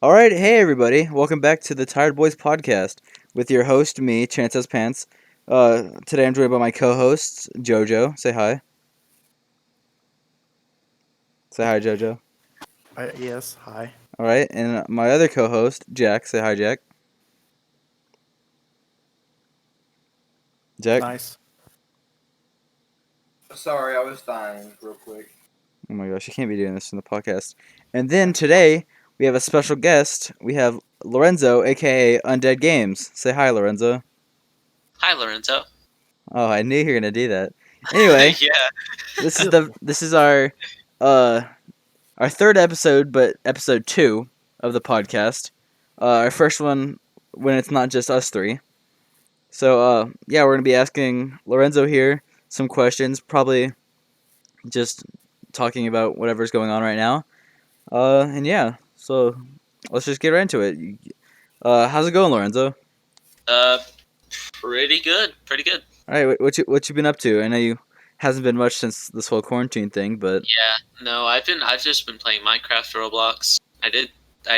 All right, hey everybody, welcome back to the Tired Boys podcast with your host, me, Chance Has Pants. Today I'm joined by my co-hosts, Jojo. Say hi. Say hi, Jojo. Yes, hi. All right, and my other co-host, Jack. Say hi, Jack. Jack. Nice. Sorry, I was dying real quick. Oh my gosh, you can't be doing this in the podcast. And then today we have a special guest. We have Lorenzo, aka Undead Gamez. Say hi, Lorenzo. Hi, Lorenzo. Oh, I knew you were gonna do that. Anyway, Yeah. this is our third episode, but episode 2 of the podcast. Our first one when it's not just us three. So, yeah, we're going to be asking Lorenzo here some questions, probably just talking about whatever's going on right now. And yeah, so let's just get right into it. How's it going, Lorenzo? Uh, Pretty good. Pretty good. All right, what you been up to? I know you hasn't been much since this whole quarantine thing, but Yeah. No, I've just been playing Minecraft, Roblox. I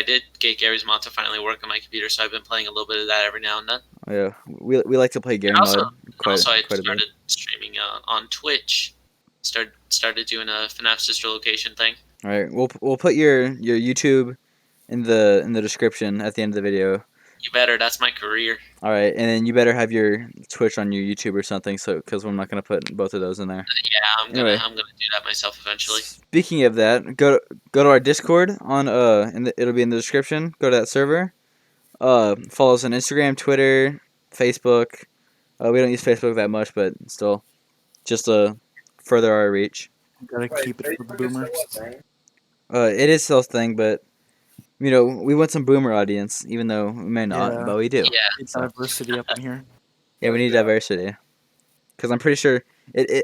did get Gary's mod to finally work on my computer, so I've been playing a little bit of that every now and then. yeah, we like to play game And also, mode quite I a bit. started streaming on Twitch. Started doing a FNAF sister location thing. All right, we'll put your YouTube in the description at the end of the video. You better. That's my career. All right, and then you better have your Twitch on your YouTube or something, so because I'm not gonna put both of those in there. Yeah, Anyway. I'm gonna do that myself eventually. Speaking of that, go to our Discord on it'll be in the description. Go to that server. Follow us on Instagram, Twitter, Facebook. We don't use Facebook that much, but still, just to further our reach. Gotta keep it for the boomers. It is still a thing, but we want some boomer audience, even though we may not, Yeah. but we do. Yeah. Keep diversity up in here. Yeah, we need diversity. Because I'm pretty sure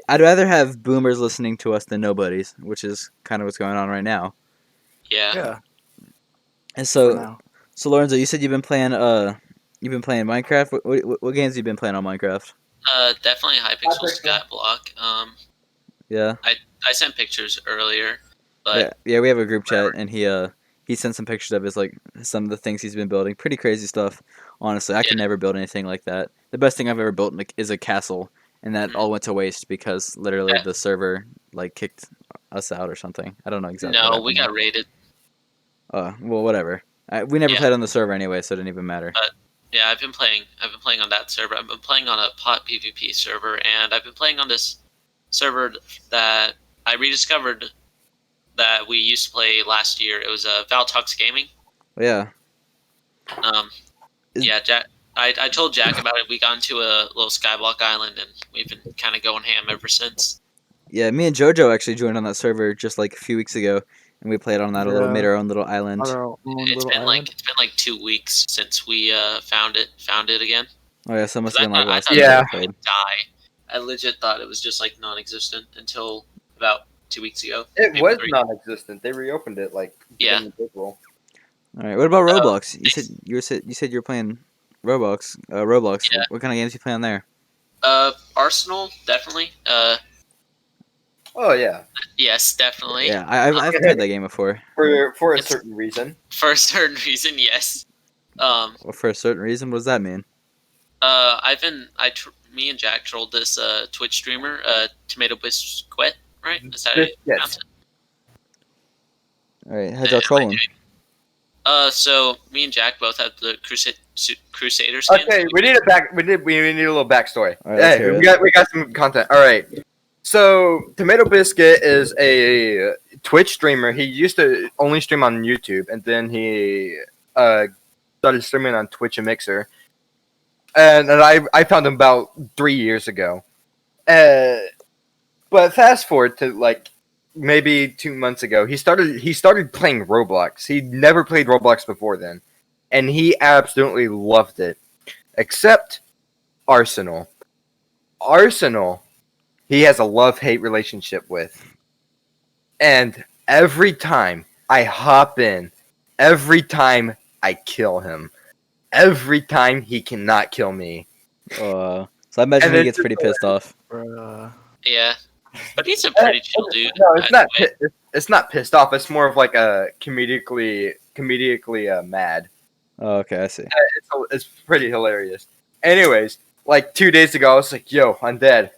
I'd rather have boomers listening to us than nobodies, which is kind of what's going on right now. Yeah. Yeah. And For so, now. so Lorenzo, you said you've been playing Minecraft. What games have you been playing on Minecraft? Definitely Hypixel Skyblock. Yeah, I sent pictures earlier, but yeah. We have a group chat, and he sent some pictures of some of the things he's been building. Pretty crazy stuff. Honestly, I could never build anything like that. The best thing I've ever built is a castle, and that all went to waste because literally the server kicked us out or something. I don't know exactly. no, we got raided. Well, whatever. We never played on the server anyway, so it didn't even matter. Yeah, I've been playing on that server. I've been playing on a pot PvP server, and I've been playing on this server that I rediscovered that we used to play last year. It was Valtox Gaming. Yeah. Yeah, Jack. I told Jack about it. We got into a little Skyblock island, and we've been kind of going ham ever since. Yeah, me and JoJo actually joined on that server just a few weeks ago, and we played on that made our own little island. It's been like 2 weeks since we found it again. Oh yeah, so it must have been last I year. thought it would die. I legit thought it was just non-existent until about 2 weeks ago. It maybe was 3. non-existent. They reopened it Yeah. in April. All right, what about Roblox? You said you were playing Roblox. Roblox. Yeah. What kind of games you play on there? Arsenal, definitely. Oh yeah, Yes, definitely. Yeah, I've played that game before. for a It's- certain reason. For a certain reason, yes. Well, for a certain reason. What does that mean? Me and Jack trolled this Twitch streamer, Tomato Biscuit, right? Is that how you Yes. pronounce it? All right, how'd y'all troll him? So me and Jack both have the Crusader skins. Okay, we need a little backstory. All right, let's Hey, hear we got some content. All right. So Tomato Biscuit is a Twitch streamer. He used to only stream on YouTube, and then he started streaming on Twitch and Mixer. And I found him about 3 years ago. But fast forward to maybe 2 months ago, he started playing Roblox. He'd never played Roblox before then, and he absolutely loved it. Except Arsenal. Arsenal, he has a love-hate relationship with. And every time I hop in, every time I kill him, every time he cannot kill me. So I imagine he gets pretty pissed off. Yeah, but he's a pretty chill dude. No, it's by not. the way. It's not pissed off. It's more of a comedically comedically mad. Oh, okay, I see. It's pretty hilarious. Anyways, like 2 days ago, I was like, "Yo, Undead,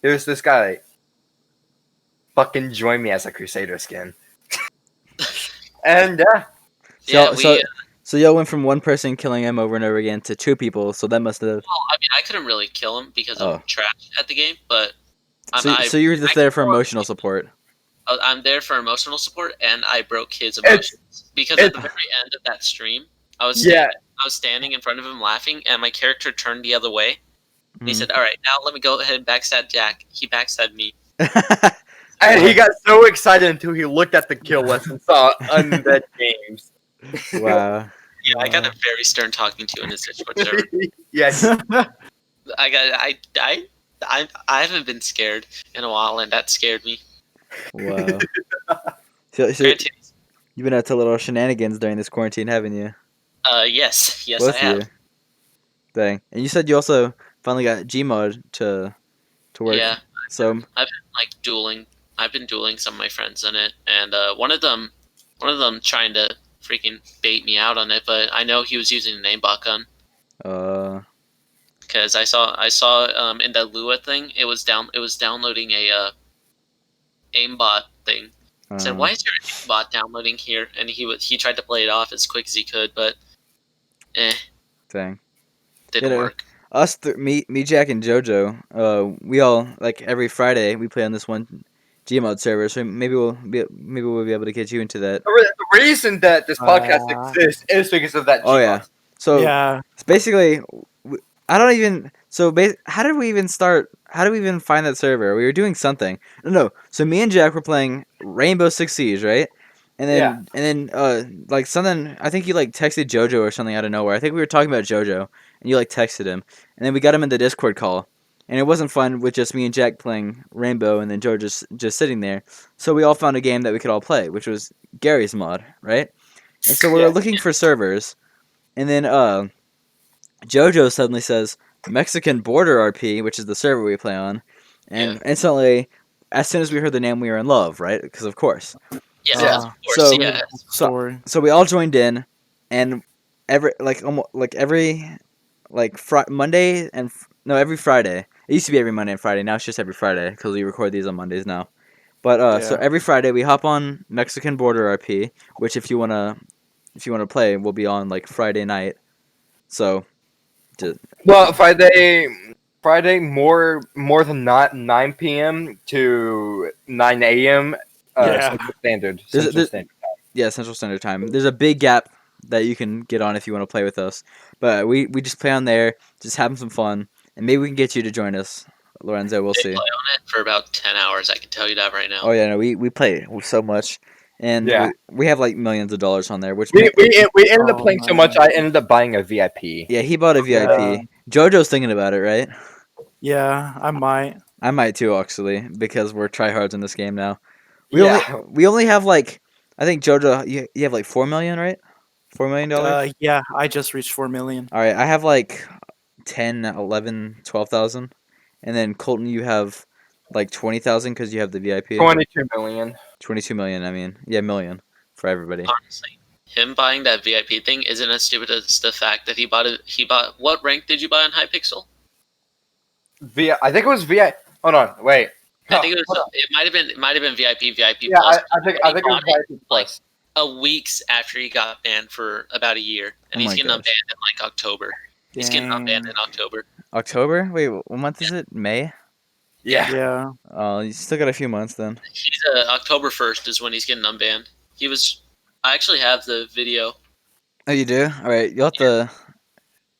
here's this guy. Fucking join me as a Crusader skin." And So, Yeah, so, so y'all went from one person killing him over and over again to two people. So that must have. well, I mean, I couldn't really kill him because Oh. I'm trash at the game, but So you were just there for emotional support. I'm there for emotional support, and I broke his emotions because at the very end of that stream, I was standing in front of him laughing, and my character turned the other way. And he Mhm. said, "All right, now let me go ahead and backstab Jack." He backstabbed me. and he got so excited until he looked at the kill list and saw Undead Games. Wow. Yeah, I got a very stern talking to in his Discord server. Yes. I haven't been scared in a while, and that scared me. Wow. So Granted, you've been up to little shenanigans during this quarantine, haven't you? yes, Both I of have. you. Dang. And you said you also finally got Gmod to work. Yeah, So I've been like dueling. I've been dueling some of my friends in it, and one of them trying to freaking bait me out on it, but I know he was using an aimbot gun because I saw in that Lua thing it was downloading a aimbot thing. I said, "Why is your aimbot downloading here?" And he tried to play it off as quick as he could, but dang. didn't work. Us, me, Jack, and JoJo. We all like every Friday we play on this one Gmod server. So maybe we'll be able to get you into that. The reason that this podcast exists is because of that. Oh yeah. So Yeah. it's basically, I don't even. So how did we even start? How did we even find that server? We were doing something. No. So me and Jack were playing Rainbow Six Siege, right? And then like something. I think you like texted JoJo or something out of nowhere. I think we were talking about JoJo, and you like texted him, and then we got him in the Discord call, and it wasn't fun with just me and Jack playing Rainbow, and then JoJo just sitting there. So we all found a game that we could all play, which was Gary's mod, right? And so we were looking for servers, and then JoJo suddenly says Mexican Border RP, which is the server we play on, and instantly, as soon as we heard the name, we were in love, right? Because of course. Yes, Yeah. of course, yes. Story. So we all joined in, and every Monday and every Friday. It used to be every Monday and Friday. Now it's just every Friday because we record these on Mondays now. But so every Friday we hop on Mexican Border RP, which if you wanna play, will be on like Friday night. So, Well, Friday more than not 9 p.m. to 9 a.m. Central Standard. Yeah, Central Standard Time. There's a big gap that you can get on if you want to play with us. But we just play on there, just having some fun, and maybe we can get you to join us, Lorenzo. We'll see. Play on it for about 10 hours. I can tell you that right now. Oh yeah, no, we play so much, and we have like millions of dollars on there. Which we ended up playing so much. I ended up buying a VIP. Yeah, he bought a VIP. Yeah. JoJo's thinking about it, right? Yeah, I might. I might too, actually, because we're tryhards in this game now. We only have like, I think JoJo, you have like 4 million, right? $4 million. Yeah, I just reached 4 million. All right, I have like 10, 11, 12,000, and then Colton, you have like 20,000 because you have the VIP. 22 million. 22 million. I mean, yeah, million for everybody. Honestly, him buying that VIP thing isn't as stupid as the fact that he bought it. He bought, what rank did you buy on Hypixel? I think it was VIP. Hold on, wait. I think it might have been VIP Yeah, plus. I think it was VIP plus. Weeks after he got banned for about a year, and he's getting unbanned in like October. He's getting unbanned in October. October? Wait, what month is it? May? Yeah. Oh, you still got a few months then. He's October 1st is when he's getting unbanned. I actually have the video. Oh, you do? All right, you'll have to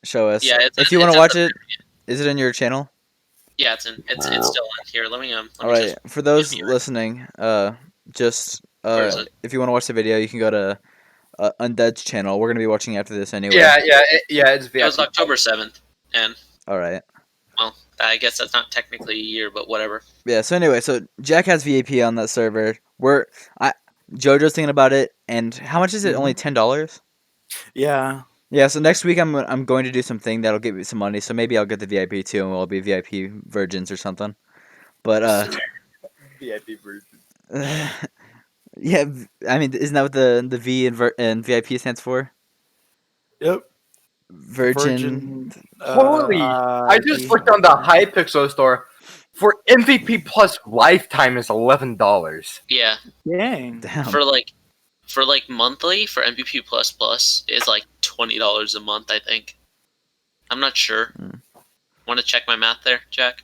show us. Yeah, if you want to watch it, is it in your channel? Yeah, it's still in here. Let me All right, for those listening, just if you want to watch the video, you can go to Undead's channel. We're gonna be watching after this anyway. It's VIP. It was October 7th, and all right. Well, I guess that's not technically a year, but whatever. Yeah. So anyway, so Jack has VIP on that server. JoJo's thinking about it, and how much is it? Only $10. Yeah. Yeah. So next week I'm going to do something that'll give me some money. So maybe I'll get the VIP too, and we'll be VIP virgins or something. But VIP virgins. Yeah, I mean, isn't that what the V and VIP stands for? Yep. Virgin. Holy! I just V. looked on the Hypixel store. For MVP Plus lifetime is $11. Yeah, Dang. Damn. for like monthly for MVP Plus Plus is like $20 a month. I think. I'm not sure. Mm. Want to check my math there, Jack?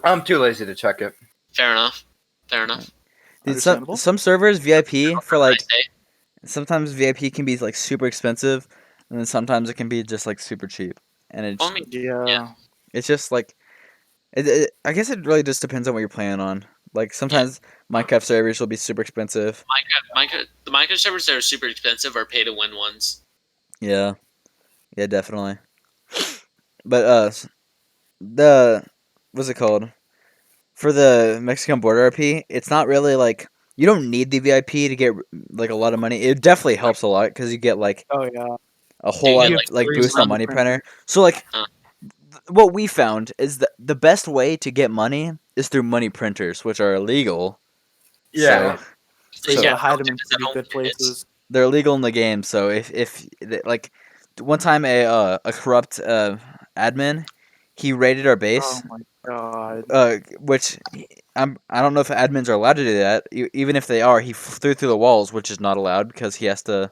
I'm too lazy to check it. Fair enough. Fair enough. Dude, some Understandable. some servers VIP for like Right, eh? sometimes VIP can be like super expensive, and then sometimes it can be just like super cheap, and Well, I mean, Yeah. it's just like I guess it really just depends on what you're playing on. Like sometimes Minecraft servers will be super expensive. the Minecraft servers that are super expensive are pay to win ones. Yeah, yeah, definitely. But the what's it called for the Mexican border RP? It's not really like you don't need the VIP to get like a lot of money. It definitely helps a lot because you get like Oh yeah. a whole You lot get, of like, like three boost on money money printer. printer. So like Huh. what we found is that the best way to get money is through money printers, which are illegal. Yeah. So you So- gotta hide them in It's at pretty home good kits. places. they're illegal in the game. So if like one time a corrupt admin, he raided our base, Oh my god. which I don't know if admins are allowed to do that. Even if they are, he threw through the walls, which is not allowed because he has to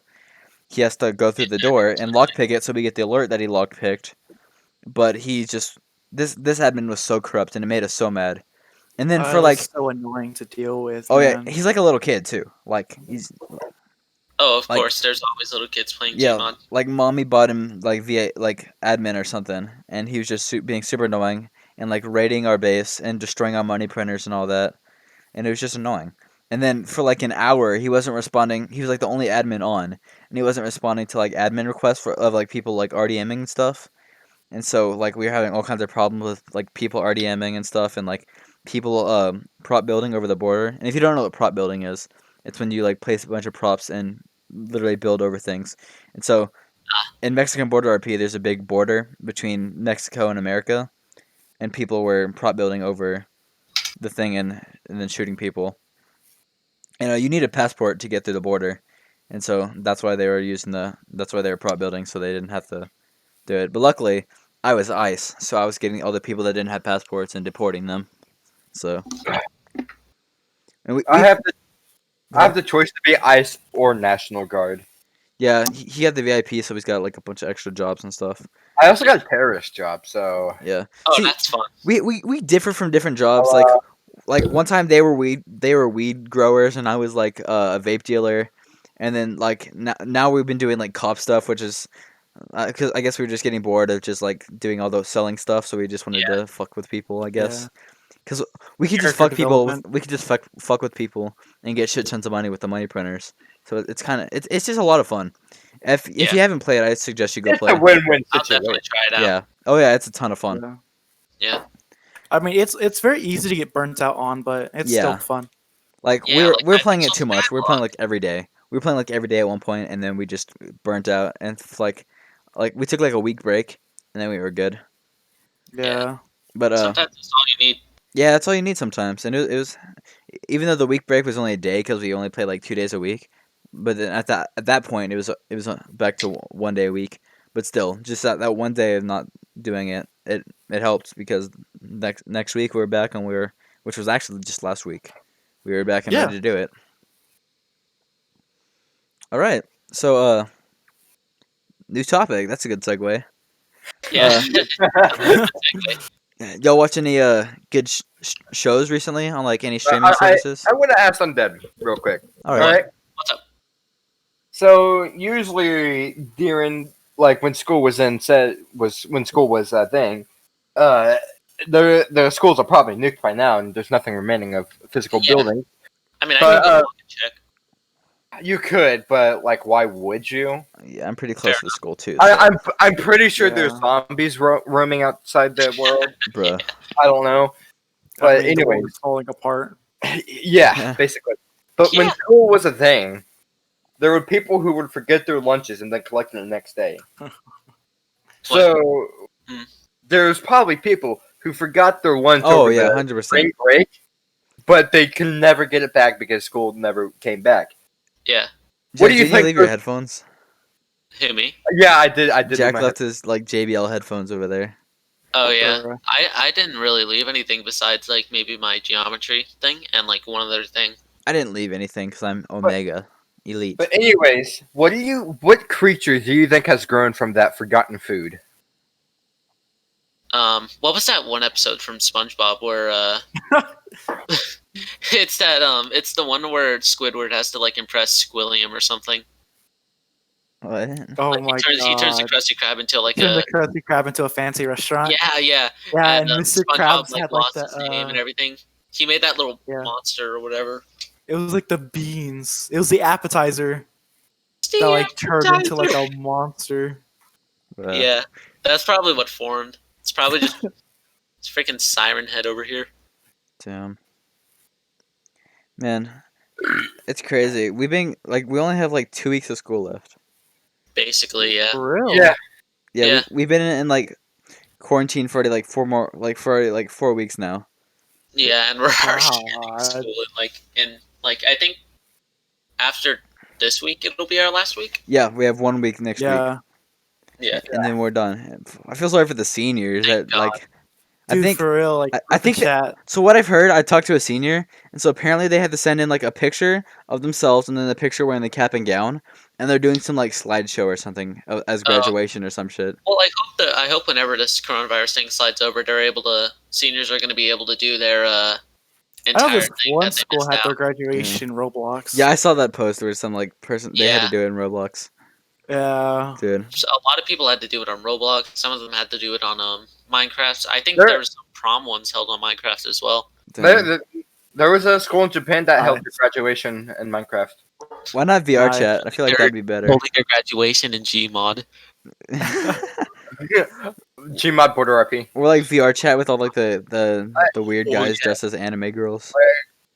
go through the door and lockpick it so we get the alert that he lockpicked. But he just this admin was so corrupt and it made us so mad. And then for like It's so annoying to deal with. oh yeah, man. he's like a little kid too. Like he's Oh, of like- course. There's always little kids playing yeah, Gmod. like mommy bought him like via like admin or something, and he was just being super annoying and like raiding our base and destroying our money printers and all that, and it was just annoying. And then for like an hour, he wasn't responding. He was like the only admin on, and he wasn't responding to like admin requests of like people like RDMing and stuff. And so like we were having all kinds of problems with like people RDMing and stuff, and like people prop building over the border. And if you don't know what prop building is, it's when you like place a bunch of props and literally build over things. And so in Mexican border RP, there's a big border between Mexico and America, and people were prop building over the thing and then shooting people. And you need a passport to get through the border, and so that's why they were that's why they were prop building, so they didn't have to do it. But luckily, I was ICE, so I was getting all the people that didn't have passports and deporting them. So, and I have the choice to be ICE or National Guard. yeah, he had the VIP, so he's got like a bunch of extra jobs and stuff. I also got a terrorist job, so Yeah. Oh, See, that's fun. we differ from different jobs. Like one time they were weed growers, and I was like a vape dealer, and then like now we've been doing like cop stuff, which is because I guess we were just getting bored of just like doing all those selling stuff, so we just wanted to fuck with people, I guess. Because we could just Character fuck people. development. We could just fuck with people and get shit tons of money with the money printers. So it's kind of it's just a lot of fun. If Yeah. you haven't played, I suggest you go it's play. a win-win I'll situation. definitely try it out. Yeah. Oh yeah, it's a ton of fun. Yeah. Yeah. I mean, it's very easy to get burnt out on, but it's Yeah. still fun. Like Yeah, like, we're I playing it think too so much. We were playing backlog. like every day. We were playing like every day at one point, and then we just burnt out. And it's like we took like a week break, and then we were good. Yeah. But Sometimes that's all you need. yeah, that's all you need sometimes. And it was even though the week break was only a day because we only played like 2 days a week. But then at that point, it was back to 1 day a week. But still, just that 1 day of not doing it helped because next week we were back and which was actually just last week. We were back and Yeah. ready to do it. All right, so new topic. That's a good segue. Yeah. Y'all watch any good shows recently on like any streaming services? I want to ask Undead real quick. All All right. right. What's up? So usually during like when school was when school was a thing, the schools are probably nuked by now, and there's nothing remaining of physical Yeah. buildings. I mean, I But, can go look and check. You could, but like, why would you? Yeah, I'm pretty close to the school too. I'm pretty sure there's Yeah. zombies roaming outside the world. Bruh. I don't know, I but mean, the world anyways, is falling apart. yeah, Yeah. basically. But when Yeah. school was a thing, there were people who would forget their lunches and then collect them the next day. So Hmm. there's probably people who forgot their lunch Oh over yeah, the 100%. spring break, but they can never get it back because school never came back. Yeah. What Jack, do you didn't think you leave your for- headphones? Who, me? Yeah, I did. I did. Jack leave my left his like JBL headphones over there. Oh yeah. Bruh. I didn't really leave anything besides like maybe my geometry thing and like one other thing. I didn't leave anything because I'm Omega Elite. But anyways, what creature do you think has grown from that forgotten food? What was that one episode from SpongeBob where it's it's the one where Squidward has to like impress Squilliam or something. What? Oh Like, my he turns the god. Krusty Krab into like Turn a the Krusty Krab into a fancy restaurant. yeah. Yeah, And and Mr. SpongeBob Krabs like had like lost his name and the everything. He made that little yeah. monster or whatever. It was like the beans. It was the appetizer It's the that like turned into like appetizer. a monster. Yeah, that's probably what formed. It's probably just it's freaking Siren Head over here. Damn. Man, it's crazy. We only have like 2 weeks of school left. Basically, yeah. For real? Yeah. Yeah, Yeah. we've been in like quarantine for already like 4 weeks now. Yeah, and we're already God. ending school in I think after this week it'll be our last week. Yeah, we have 1 week next week, Yeah. Yeah. and then we're done. I feel sorry for the seniors Thank that God. like. Dude, I think for real, like I think that- chat. so. What I've heard, I talked to a senior, and so apparently they had to send in like a picture of themselves and then the picture wearing the cap and gown, and they're doing some like slideshow or something as graduation or some shit. Well, I hope whenever this coronavirus thing slides over, seniors are going to be able to do their I entire know this thing one that they school missed had their out. graduation Roblox. Yeah, I saw that post where some like person they had to Yeah. do it in Roblox, Yeah. dude. So a lot of people had to do it on Roblox. Some of them had to do it on Minecraft. I think There- there was some prom ones held on Minecraft as well. Damn. There was a school in Japan that held Nice. your graduation in Minecraft. Why not VR Nice. chat? I feel like They're that'd be better. Holding their graduation in Gmod. Gmod border RP. Or like VR chat with all like the weird Oh, guys yeah. dressed as anime girls.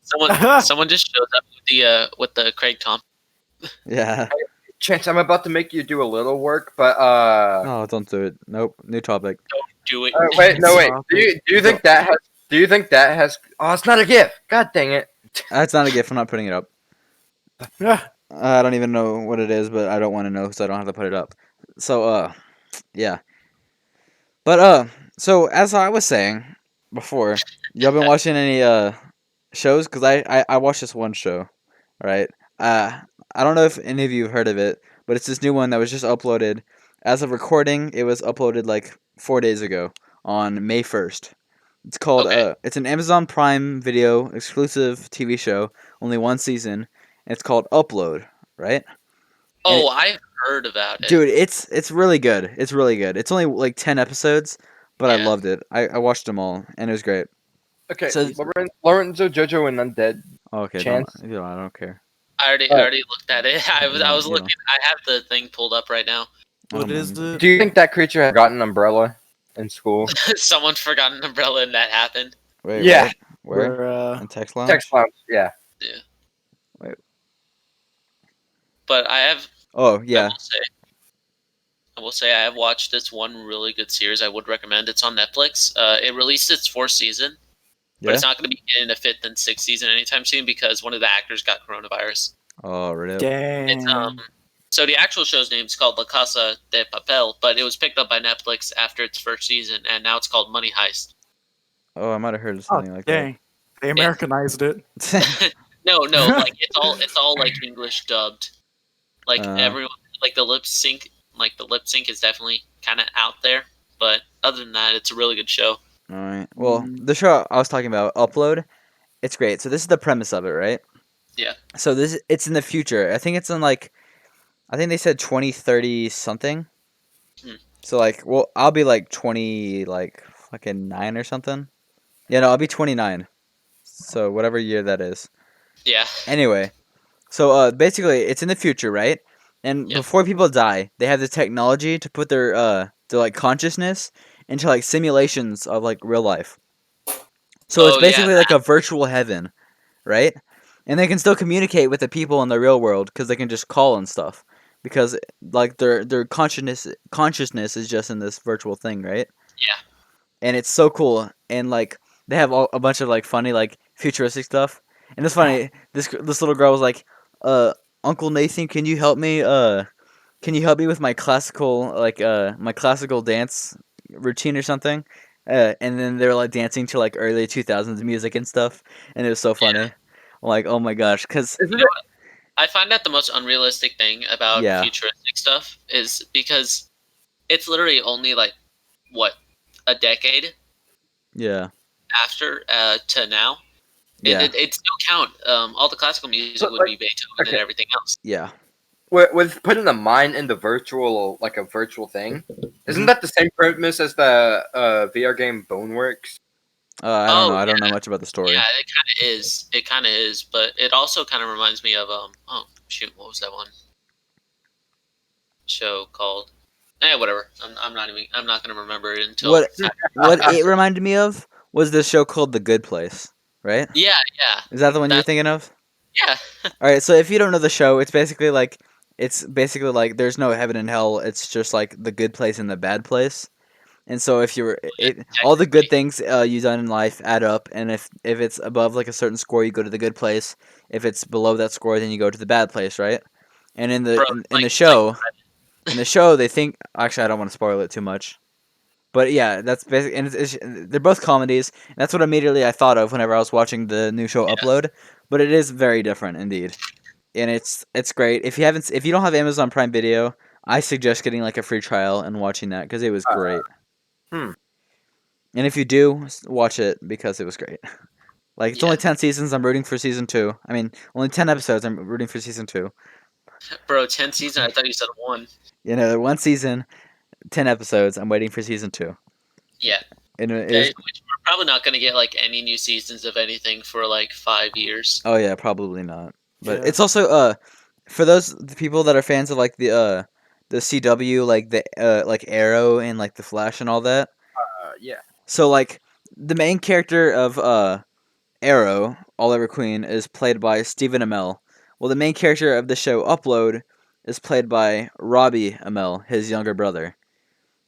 Someone just showed up with the Craig Thompson. Yeah. Chance, I'm about to make you do a little work, but Oh, don't do it. Nope. New topic. Do it. wait, no wait. Stop Do you think that has? Do you think that has? Oh, it's not a GIF. God dang it! That's not a GIF. I'm not putting it up. Yeah. I don't even know what it is, but I don't want to know, so I don't have to put it up. So, yeah. But, so as I was saying before, y'all been watching any, shows? Because I watched this one show, right? I don't know if any of you have heard of it, but it's this new one that was just uploaded. As of recording, it was uploaded like 4 days ago on May 1st. It's called, Okay. it's an Amazon Prime Video exclusive TV show, only one season. It's called Upload, right? Oh, I've heard about it. Dude, it's really good. It's really good. It's only like 10 episodes, but I Yeah. loved it. I watched them all, and it was great. Okay, So- Lorenzo, Jojo, and Undead. Oh, okay, Chance? I don't care. I already looked at it. I was You know. looking. I have the thing pulled up right now. I What don't is mind. it? Do you think that creature had gotten an umbrella in school? Someone forgot an umbrella and that happened. Wait, Yeah. Where? Where, In text lounge? Text lounge, yeah. But I have. Oh, yeah. I will say I have watched this one really good series. I would recommend. It's on Netflix. It released its fourth season, but Yeah? it's not going to be in a fifth and sixth season anytime soon because one of the actors got coronavirus. Oh, really? dang. It's so the actual show's name is called La Casa de Papel, but it was picked up by Netflix after its first season, and now it's called Money Heist. Oh, I might have heard Oh, something like dang. They Americanized it. that. No, like it's all like English dubbed. Like everyone, like the lip sync is definitely kind of out there, but other than that, it's a really good show. Alright. Well, the show I was talking about, Upload, it's great. So this is the premise of it, right? Yeah. So it's in the future. I think it's in like, I think they said 2030 something. Hmm. So like, well, I'll be like 20, like fucking 9 or something. Yeah, no, I'll be 29. So whatever year that is. Yeah. Anyway, so basically it's in the future, right? And Yep. before people die, they have the technology to put their like consciousness into like simulations of like real life. So it's Oh, yeah, basically like a virtual heaven, right? And they can still communicate with the people in the real world because they can just call and stuff. Because like their consciousness is just in this virtual thing, right? Yeah. And it's so cool. And like they have a bunch of like funny like futuristic stuff, and it's funny. This little girl was like, Uncle Nathan, can you help me? Can you help me with my classical my classical dance routine or something? And then they're like dancing to like early 2000s music and stuff, and it was so funny. I'm like, oh my gosh, because Isn't You know what? I find that the most unrealistic thing about Yeah. futuristic stuff is because it's literally only like what a decade yeah, after to now. yeah, It still count. All the classical music But, would like, be Beethoven and okay. everything else. yeah. with putting the mind in the virtual, like a virtual thing, isn't that the same premise as the VR game Boneworks? I don't know. Oh I don't know yeah, much about the story. yeah. It kind of is. It kind of is, but it also kind of reminds me of Oh shoot, what was that one show called? Whatever. I'm not even. I'm not gonna remember it until. What it reminded me of was this show called The Good Place, right? Yeah, yeah. Is that the one you're That thinking of? yeah. All right. So if you don't know the show, it's basically like there's no heaven and hell. It's just like the good place and the bad place. And so if all the good things you done in life add up, and if it's above like a certain score, you go to the good place. If it's below that score, then you go to the bad place, right? And in Bro, in the like show, they think actually I don't want to spoil it too much, but yeah, that's basically and they're both comedies. And that's what immediately I thought of whenever I was watching the new show upload. But it is very different indeed, and it's great. If you don't have Amazon Prime Video, I suggest getting like a free trial and watching that because it was great. Hmm. And if you do, watch it because it was great. Like it's Yeah. only 10 seasons. I'm rooting for season 2. I mean, only 10 episodes. I'm rooting for season 2. bro, 10 season. I thought you said one. You know, one season, 10 episodes. I'm waiting for season 2. Yeah. And Okay, which we're probably not gonna get like any new seasons of anything for like 5 years. oh yeah, probably not. But Yeah. it's also for the people that are fans of like the CW, like the like Arrow and like the Flash and all that. Yeah. So like the main character of Arrow, Oliver Queen, is played by Stephen Amell. Well, the main character of the show Upload is played by Robbie Amell, his younger brother.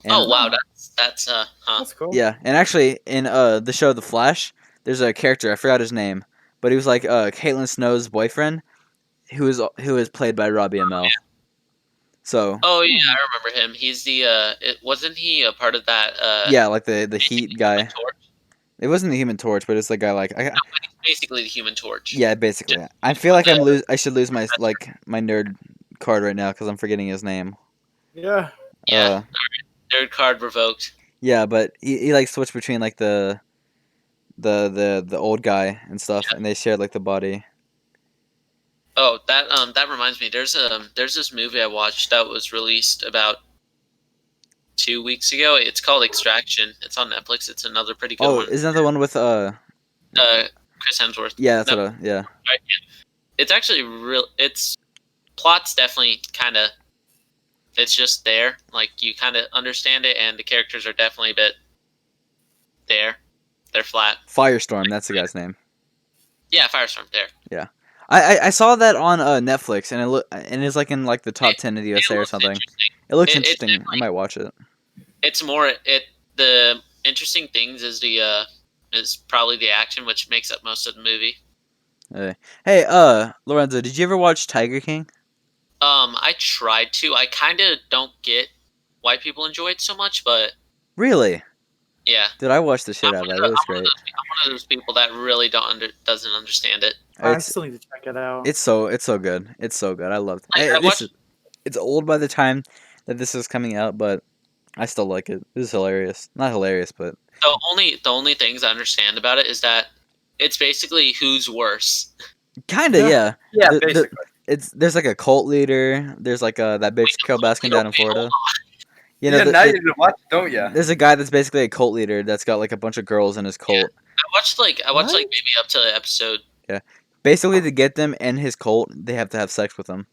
And Oh wow, that's huh. That's cool. yeah, and actually in the show The Flash, there's a character I forgot his name, but he was like Caitlin Snow's boyfriend, who is played by Robbie Amell. So Oh yeah, I remember him. He's the wasn't he a part of that yeah, like the basically Heat guy. Human Torch? It wasn't the Human Torch, but it's the guy like No, but he's basically the Human Torch. yeah, basically. Just- I feel like the- I should lose my like my nerd card right now because I'm forgetting his name. Yeah. Yeah. Third card revoked. Yeah, but he like switched between like the old guy and stuff, and they shared like the body. Oh, that reminds me. There's this movie I watched that was released about 2 weeks ago. It's called Extraction. It's on Netflix. It's another pretty good Oh, one. isn't that the one with Chris Hemsworth. yeah, that's No, what yeah. right? It's actually real. It's plot's definitely kind of. It's just there, like you kind of understand it, and the characters are definitely a bit there. They're flat. Firestorm, that's the guy's name. Yeah, Firestorm there. I saw that on Netflix, and it's like in like the top 10 of the It USA or looks something. interesting. It looks It interesting. I definitely- might watch it. It's more the interesting things is the is probably the action, which makes up most of the movie. Hey, Lorenzo, did you ever watch Tiger King? I tried to. I kind of don't get why people enjoy it so much, but Really? yeah. Did I watch the shit out of that? It was I'm great. one of those people that really doesn't understand it. I It's still need to check it out. it's so good. It's so good. I loved it. I watched. It's old by the time that this is coming out, but I still like it. This is hilarious. Not hilarious, but The only things I understand about it is that it's basically who's worse. kinda Yeah. yeah. Yeah, The- basically. There's like a cult leader. There's like that bitch Carol Baskin down in Florida. You know, yeah, the- now the- you need to watch it, don't you? there's a guy that's basically a cult leader that's got like a bunch of girls in his cult. I watched What? maybe up to episode. Basically, to get them in his cult, they have to have sex with them.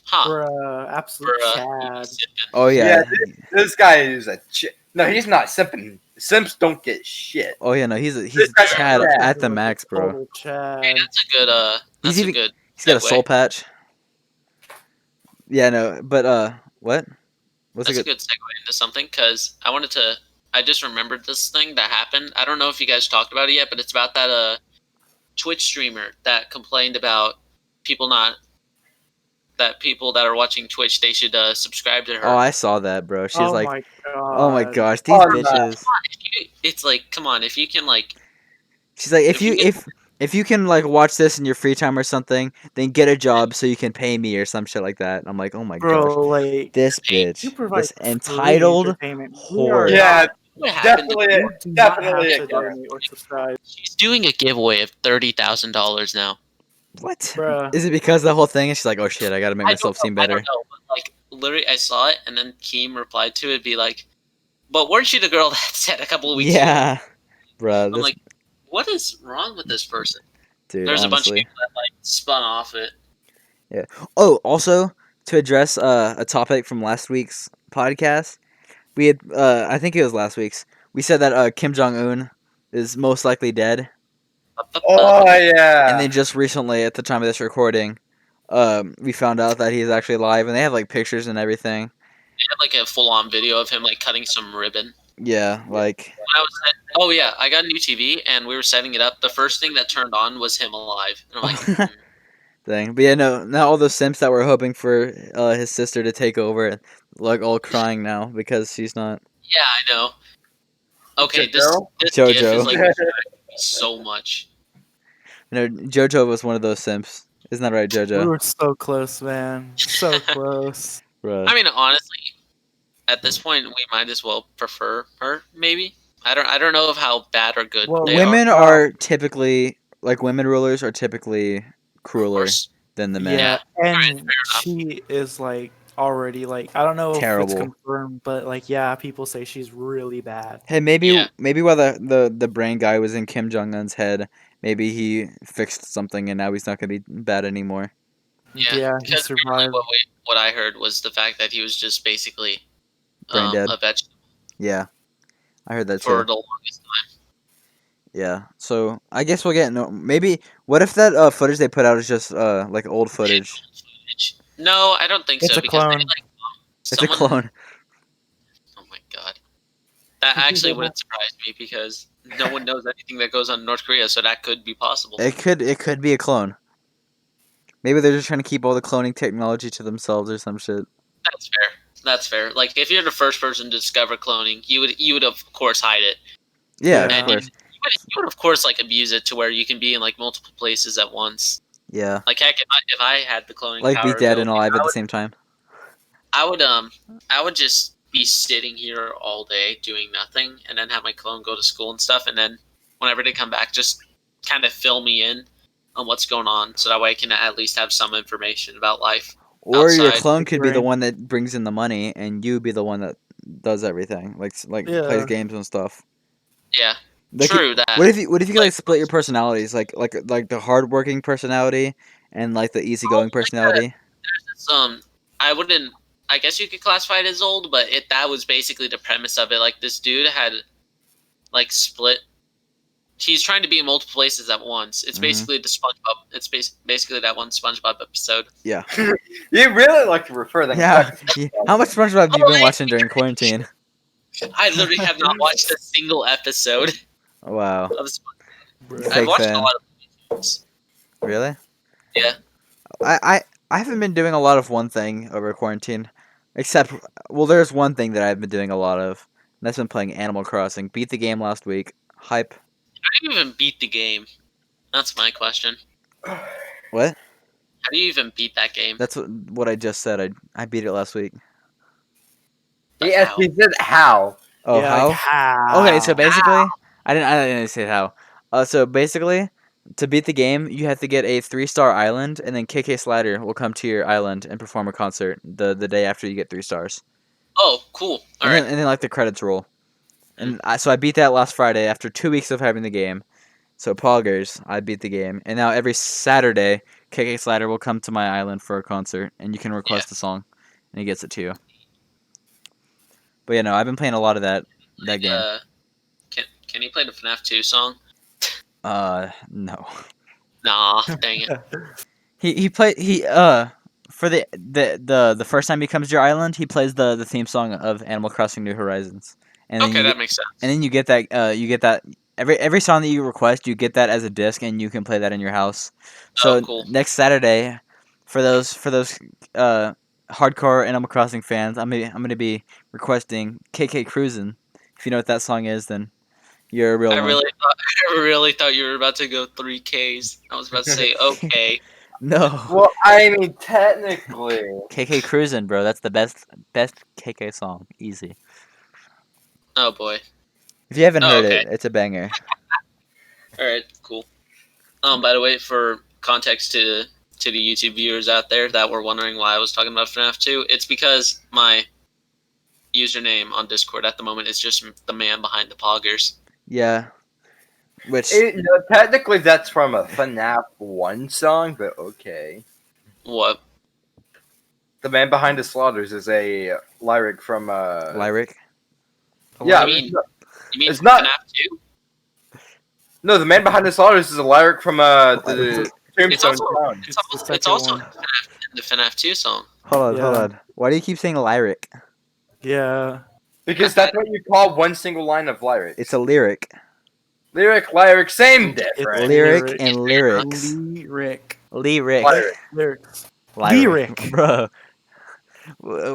Huh. For absolute For, Chad. Oh yeah. This guy is a no. He's not simping. Simps don't get shit. Oh yeah. No, he's This guy's Chad Chad. at the max, bro. Total Chad. Hey, that's a good. That's even- a good. He's got a segue. soul patch. Yeah, no, but what? What's That's a a good? good segue into something because I wanted to I just remembered this thing that happened. I don't know if you guys talked about it yet, but it's about that Twitch streamer that complained about people not people that are watching Twitch, they should subscribe to her. Oh, I saw that, bro. She's Oh like, my oh my god. gosh, these Oh, no. bitches. It's like, come on, if you can like, She's like, if you can- if you can like watch this in your free time or something, then get a job so you can pay me or some shit like that. And I'm like, oh my gosh, Bro, like this Hey, bitch, you provide this free entitled entertainment. We are whore. Yeah, not- what happened to definitely, you do not have definitely to a killer. donate or subscribe, she's doing a giveaway of $30,000 now. What? bruh. Is it because of the whole thing? And she's like, oh shit, I gotta make I myself don't seem know, I better. don't know, but like literally, I saw it, and then Keem replied to it, be like, "But weren't you the girl that said a couple of weeks ago?" Yeah, bro. I'm This like, what is wrong with this person? dude, There's a bunch of honestly. people that like spun off it. Oh, also to address a topic from last week's podcast, we had I think it was last week's. We said that Kim Jong-un is most likely dead, Oh yeah. and then just recently, at the time of this recording, we found out that he's actually alive, and they have like pictures and everything. They had like a full-on video of him like cutting some ribbon. Yeah, like When I was oh yeah, I got a new TV and we were setting it up. The first thing that turned on was him alive, and I'm like, thing. But yeah, no, now all those simps that were hoping for his sister to take over, like all crying now because she's not. yeah, I know. Okay, Jojo? this Jojo. GIF is like so much. You know, JoJo was one of those simps. Isn't that right, We JoJo? were so close, man. So close. Bruh. I mean, honestly, at this point, we might as well prefer her. Maybe I don't know of how bad or good Well, they Women are. are typically like women rulers are typically Of crueler course. than the men. Yeah, Alright, and fair enough. she is like already like I don't know if Terrible. it's confirmed, but like yeah, people say she's really bad. Hey, maybe Yeah. maybe while the brain guy was in Kim Jong Un's head, maybe he fixed something and now he's not gonna be bad anymore. Yeah, he because apparently survived. what I heard was the fact that he was just basically Brain dead. a vegetable Yeah, I heard that for too. the longest time. Yeah, so I guess we'll get no. Maybe what if that footage they put out is just like old footage? No, I don't think It's so a because clone. they, like, It's a clone. Oh my god, that actually wouldn't surprise me because no one knows anything that goes on in North Korea, so that could be possible. It could be a clone. Maybe they're just trying to keep all the cloning technology to themselves or some shit. That's fair. That's fair. Like if you're the first person to discover cloning, you would of course hide it. Yeah, Yeah. of course. You would of course like abuse it to where you can be in like multiple places at once. Yeah, Like heck, if I had the cloning like power be dead and ability, alive at the same time. I would just be sitting here all day doing nothing, and then have my clone go to school and stuff, and then whenever they come back, just kind of fill me in on what's going on, so that way I can at least have some information about life. Or your outside. clone could be the Right. one that brings in the money, and you be the one that does everything, like Yeah. plays games and stuff. Yeah, Like, true that. what if you could like split your personalities, like the hardworking personality and like the easygoing personality? I wouldn't. I guess you could classify it as old, but that was basically the premise of it. Like this dude had like split. He's trying to be in multiple places at once. It's Mhm. basically the SpongeBob. It's basically that one SpongeBob episode. Yeah. You really like to refer them. Yeah. back. Yeah. How much SpongeBob have you been watching during quarantine? I literally have not watched a single episode Wow. of SpongeBob. Bruh. Fake I've watched fan. a lot of movies. Really? Yeah. I haven't been doing a lot of one thing over quarantine, except well, there's one thing that I've been doing a lot of. And that's been playing Animal Crossing. Beat the game last week. Hype. How do you even beat the game? That's my question. What? How do you even beat that game? That's what I just said. I beat it last week. Yes, he said how. Oh, yeah, how? Like, how? Okay, so basically, I didn't say how. So basically, to beat the game, you have to get a 3-star island, and then KK Slider will come to your island and perform a concert the day after you get 3 stars. Oh, cool. All And right. then, and then like the credits roll. And so I beat that last Friday after 2 weeks of having the game. So poggers, I beat the game, and now every Saturday, KK Slider will come to my island for a concert, and you can request a song, and he gets it to you. But yeah, no, I've been playing a lot of that game. Can you play the FNAF 2 song? No. Nah, dang it. He for the first time he comes to your island, he plays the theme song of Animal Crossing New Horizons, and then Okay, you that makes sense. and then you get that every song that you request, you get that as a disc, and you can play that in your house. So Oh, cool. next Saturday, for those hardcore Animal Crossing fans, I'm gonna be requesting KK Cruisin'. If you know what that song is, then you're a real I one. really thought you were about to go 3Ks. I was about to say okay. No, Well, I mean, technically. KK Cruisin', bro. That's the best KK song. Easy. Oh boy. If you haven't Oh, heard okay. it, it's a banger. All right, cool. By the way, for context to the YouTube viewers out there that were wondering why I was talking about FNAF 2, it's because my username on Discord at the moment is just the man behind the poggers. Yeah. Which Technically, that's from a FNAF 1 song, but okay. What? The Man Behind the Slaughters is a lyric from lyric. Yeah, You mean it's not. FNAF 2? No, The Man Behind the Slaughters is a lyric from the It's Tombstone also song. it's also in the FNAF 2 song. Hold Yeah. on. Why do you keep saying lyric? Yeah. Because that's what you call one single line of lyrics. It's a lyric. lyric, same It's difference. Lyric and lyrics. Lyric. Lyric. Lyrics. Lyric. Bro.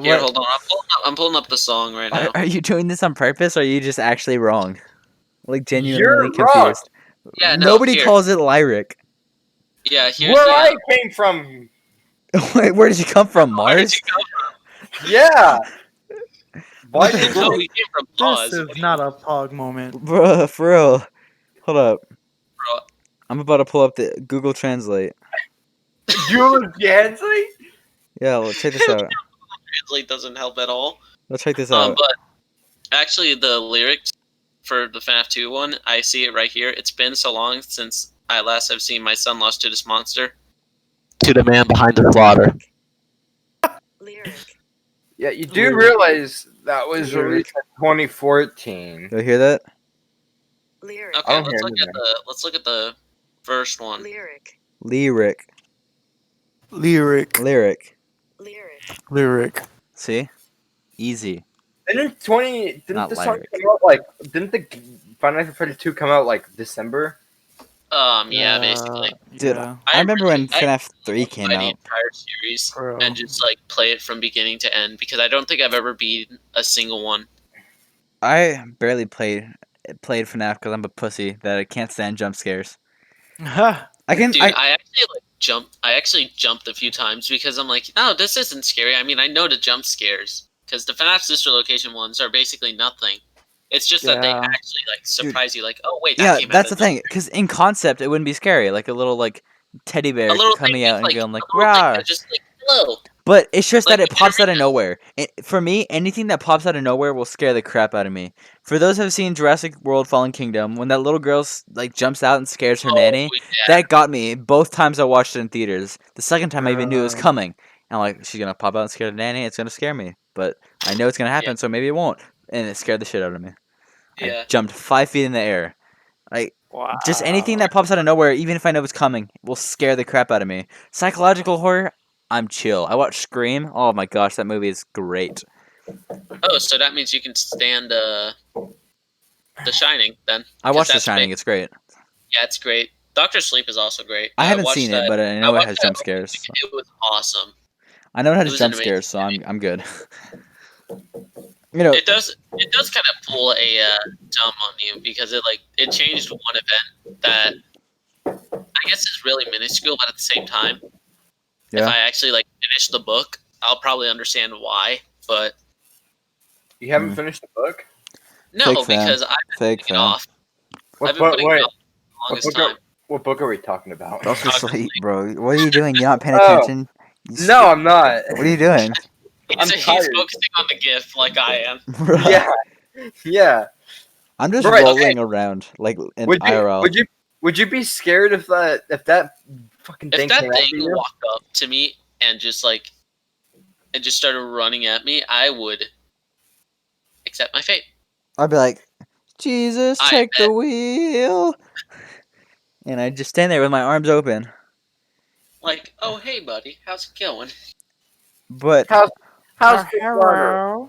Here, hold on. I'm pulling up the song right now. Are you doing this on purpose, or are you just actually wrong? Like genuinely You're wrong. confused. Yeah, no, Nobody here. calls it lyric. Yeah, here's Where the. I came from. Wait, where did you come from, Where did Mars? you come from? Yeah. Why What did No, you? we came from Pause. This is not a pog moment. Bro, for real. Hold up. Bro. I'm about to pull up the Google Translate. Jules Jansley? Yeah, well, check this out. Translate doesn't help at all. Let's check this out. But actually, the lyrics for the FNAF 2 one, I see it right here. It's been so long since I last have seen my son lost to this monster. To the man behind the slaughter. Lyric. Yeah, you do realize that was released in 2014. You hear that? Lyric. I Okay, don't let's hear look at the first one. Lyric. Lyric. Lyric. Lyric. Lyric. Lyric. See? Easy. Didn't Not the song lyric. come out like? Didn't the Final Fantasy 2 come out like December? Yeah, basically. Dude, Yeah. I remember when I FNAF 3 came buy the out. entire series Bro. and just like play it from beginning to end because I don't think I've ever beat a single one. I barely played FNAF because I'm a pussy that I can't stand jump scares. I can. Dude, I actually jumped a few times because I'm like, no, this isn't scary. I mean, I know the jump scares because the FNAF Sister Location ones are basically nothing. It's just that they Yeah. actually like surprise you, like, oh wait, that Yeah, came that's out the of thing. Because in concept, it wouldn't be scary. Like a little teddy bear a little coming thing out and that's, going like, a little thing "Rawr." that just like hello. But it's just that Like, it pops out of literally- nowhere. For me, anything that pops out of nowhere will scare the crap out of me. For those who have seen Jurassic World: Fallen Kingdom, when that little girl jumps out and scares her nanny, yeah. that got me. Both times I watched it in theaters. The second time I even knew it was Bro. coming. And I'm like, she's gonna pop out and scare the nanny. It's gonna scare me. But I know it's gonna happen, so maybe it won't. And it scared the shit out of me. Yeah. I jumped 5 feet in the air. Wow. Just anything that pops out of nowhere, even if I know it's coming, will scare the crap out of me. Psychological horror, I'm chill. I watch Scream. Oh my gosh, that movie is great. Oh, so that means you can stand The Shining then. I watched The that's Shining. big. It's great. Yeah, it's great. Doctor Sleep is also great. I haven't watched seen that. it, but I know it watched has that jump movie. scares. So. It was awesome. I know it It has was jump an scares, so amazing I'm good. You know, It does kind of pull a dumb on you because it changed one event that I guess is really minuscule, but at the same time, if Yeah. I actually finish the book, I'll probably understand why. But You haven't finished the book? no, Fake fan. because I've been Fake putting it fan. off. What I've been book? putting Wait, it off for the longest time. what book are we talking about? Doctor Sleep, bro. What are you doing? You're not paying Oh. attention? No, I'm not. What are you doing? I'm He's tired. focusing on the gift like I am. Bro, Yeah. I'm just Right, rolling around like in IRL. Would you be scared if that fucking thing If that came after thing you? walked up to me and just started running at me, I would accept my fate. I'd be like, Jesus, I take the bet. wheel. And I'd just stand there with my arms open. Like, oh hey buddy, how's it going? But How's Hello.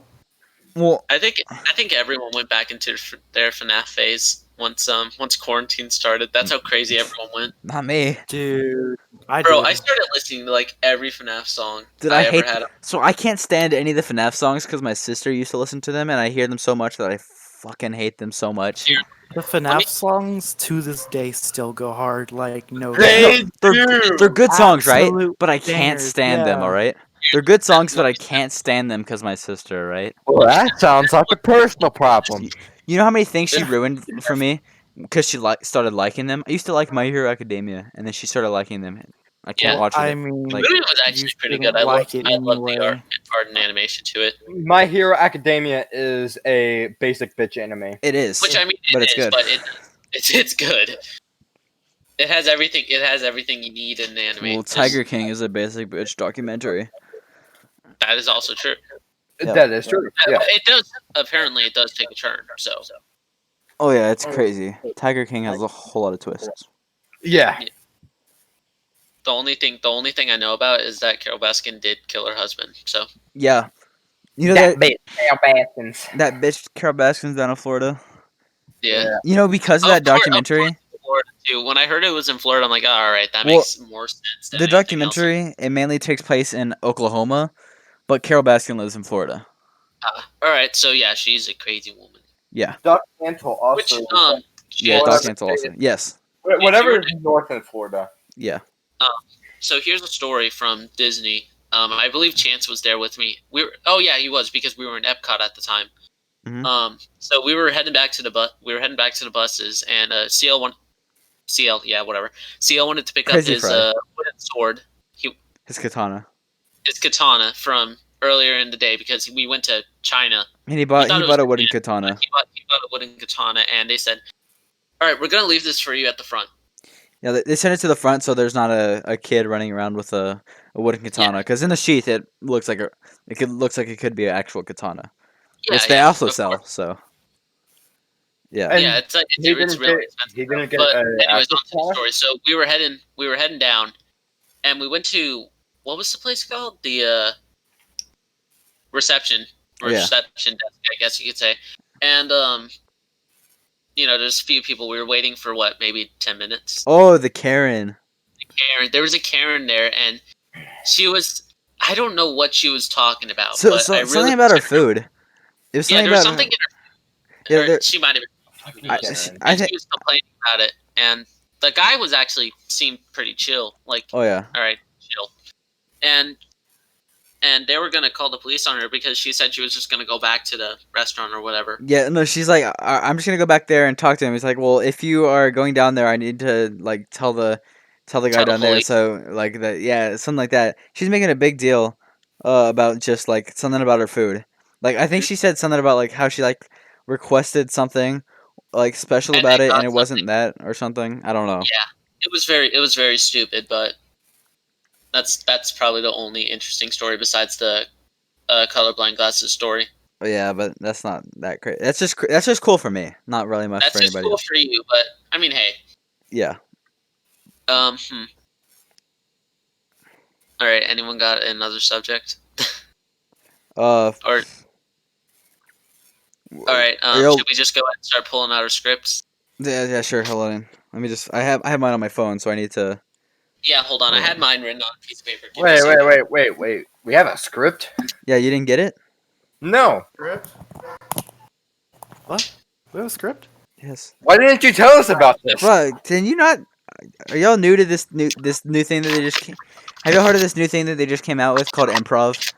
Well, I think everyone went back into their FNAF phase once quarantine started. That's how crazy everyone went. not me. Dude, I Bro, did. I started listening to like every FNAF song Did I I ever hate? had. So I can't stand any of the FNAF songs because my sister used to listen to them, and I hear them so much that I fucking hate them so much. Here, The FNAF songs to this day still go hard. Like no They joke. They're good songs, right? Absolute But I can't bangers, stand them. yeah. All right, they're good songs, but I can't stand them because my sister, right? Well, that sounds like a personal problem. You know how many things she ruined for me because she started liking them. I used to like My Hero Academia, and then she started liking them. I can't Yeah. watch it. I mean, Like, Movie was you actually pretty good. shouldn't like it I love the anyway. art and animation to it. My Hero Academia is a basic bitch anime. it is, Which I mean, but it it's is, good. but it's good. It has everything. It has everything you need in the anime. Well, Tiger King is a basic bitch documentary. That is also true. Yeah. That is true. Yeah. It does. Apparently, it does take a turn. So Oh yeah, it's crazy. Tiger King has a whole lot of twists. Yeah. the only thing I know about is that Carol Baskin did kill her husband. So Yeah, you know That that bitch. that bitch Carol Baskin's down in Florida. yeah. You know, because of Of that course, documentary, Florida too. When I heard it was in Florida, I'm like, oh, all right, that Well, makes more sense. Than the anything else. documentary it mainly takes place in Oklahoma, but Carol Baskin lives in Florida. All right, so yeah, she's a crazy woman. Yeah, Doc Antle also. Which she yeah, has- Doc Florida Ansel also. Yes, Whatever is north in Florida. yeah. So here's a story from Disney. I believe Chance was there with me. Oh yeah, he was because we were in Epcot at the time. Mhm. So we were heading back to the bus. We were heading back to the buses, and CL, yeah, whatever. CL wanted to pick Crazy up his Fry. wooden sword, His katana, his katana from earlier in the day because we went to China. and he bought thought it a was wooden pretty- katana. He bought a wooden katana, and they said, "All right, we're gonna leave this for you at the front." Yeah, they sent it to the front so there's not a kid running around with a wooden katana. Because in the sheath, it looks like looks like it could be an actual katana, Yeah, which they yeah, also of sell. course. So, yeah. And Yeah, it's he didn't really get- expensive. he didn't get but a anyways, actual on to the katana? story. So we were heading down, and we went to what was the place called? The reception Oh, yeah. reception desk, I guess you could say. And there's a few people. We were waiting for what, maybe 10 minutes. Oh, the Karen. Karen, there was a Karen there, and she was. I don't know what she was talking about, So, but I really something about her food. It was Yeah, something there was about something in her. Yeah, or there- she might have. I, Karen. I She think. was complaining about it, and the guy was actually seemed pretty chill. Like, Oh yeah. all right, chill. And they were gonna call the police on her because she said she was just gonna go back to the restaurant or whatever. Yeah, no, she's like, I'm just gonna go back there and talk to him. He's like, well, if you are going down there, I need to like tell the guy Tell the down there. police. So like that, yeah, something like that. She's making a big deal, about just like something about her food. Like I think she said something about like how she like requested something like special And about they it, got and it wasn't that or something. I don't know. Yeah, it was very stupid, but that's probably the only interesting story besides the colorblind glasses story. Oh, yeah, but that's not that great. That's just cool for me. Not really much That's for just anybody cool else. for you, but I mean, hey. Yeah. All right, anyone got another subject? Uh. Or all right, Yo- should we just go ahead and start pulling out our scripts? Yeah, sure. Hold on. Let me just. I have mine on my phone, so I need to. Yeah, hold on. I Yeah. had mine written on a piece of paper. Give me a second. Wait. We have a script? Yeah, you didn't get it? No. What? We have a script? Yes. Why didn't you tell us about this? Fuck, can you not? Are y'all new to this new thing that they just? Have y'all heard of this new thing that they just came out with called improv?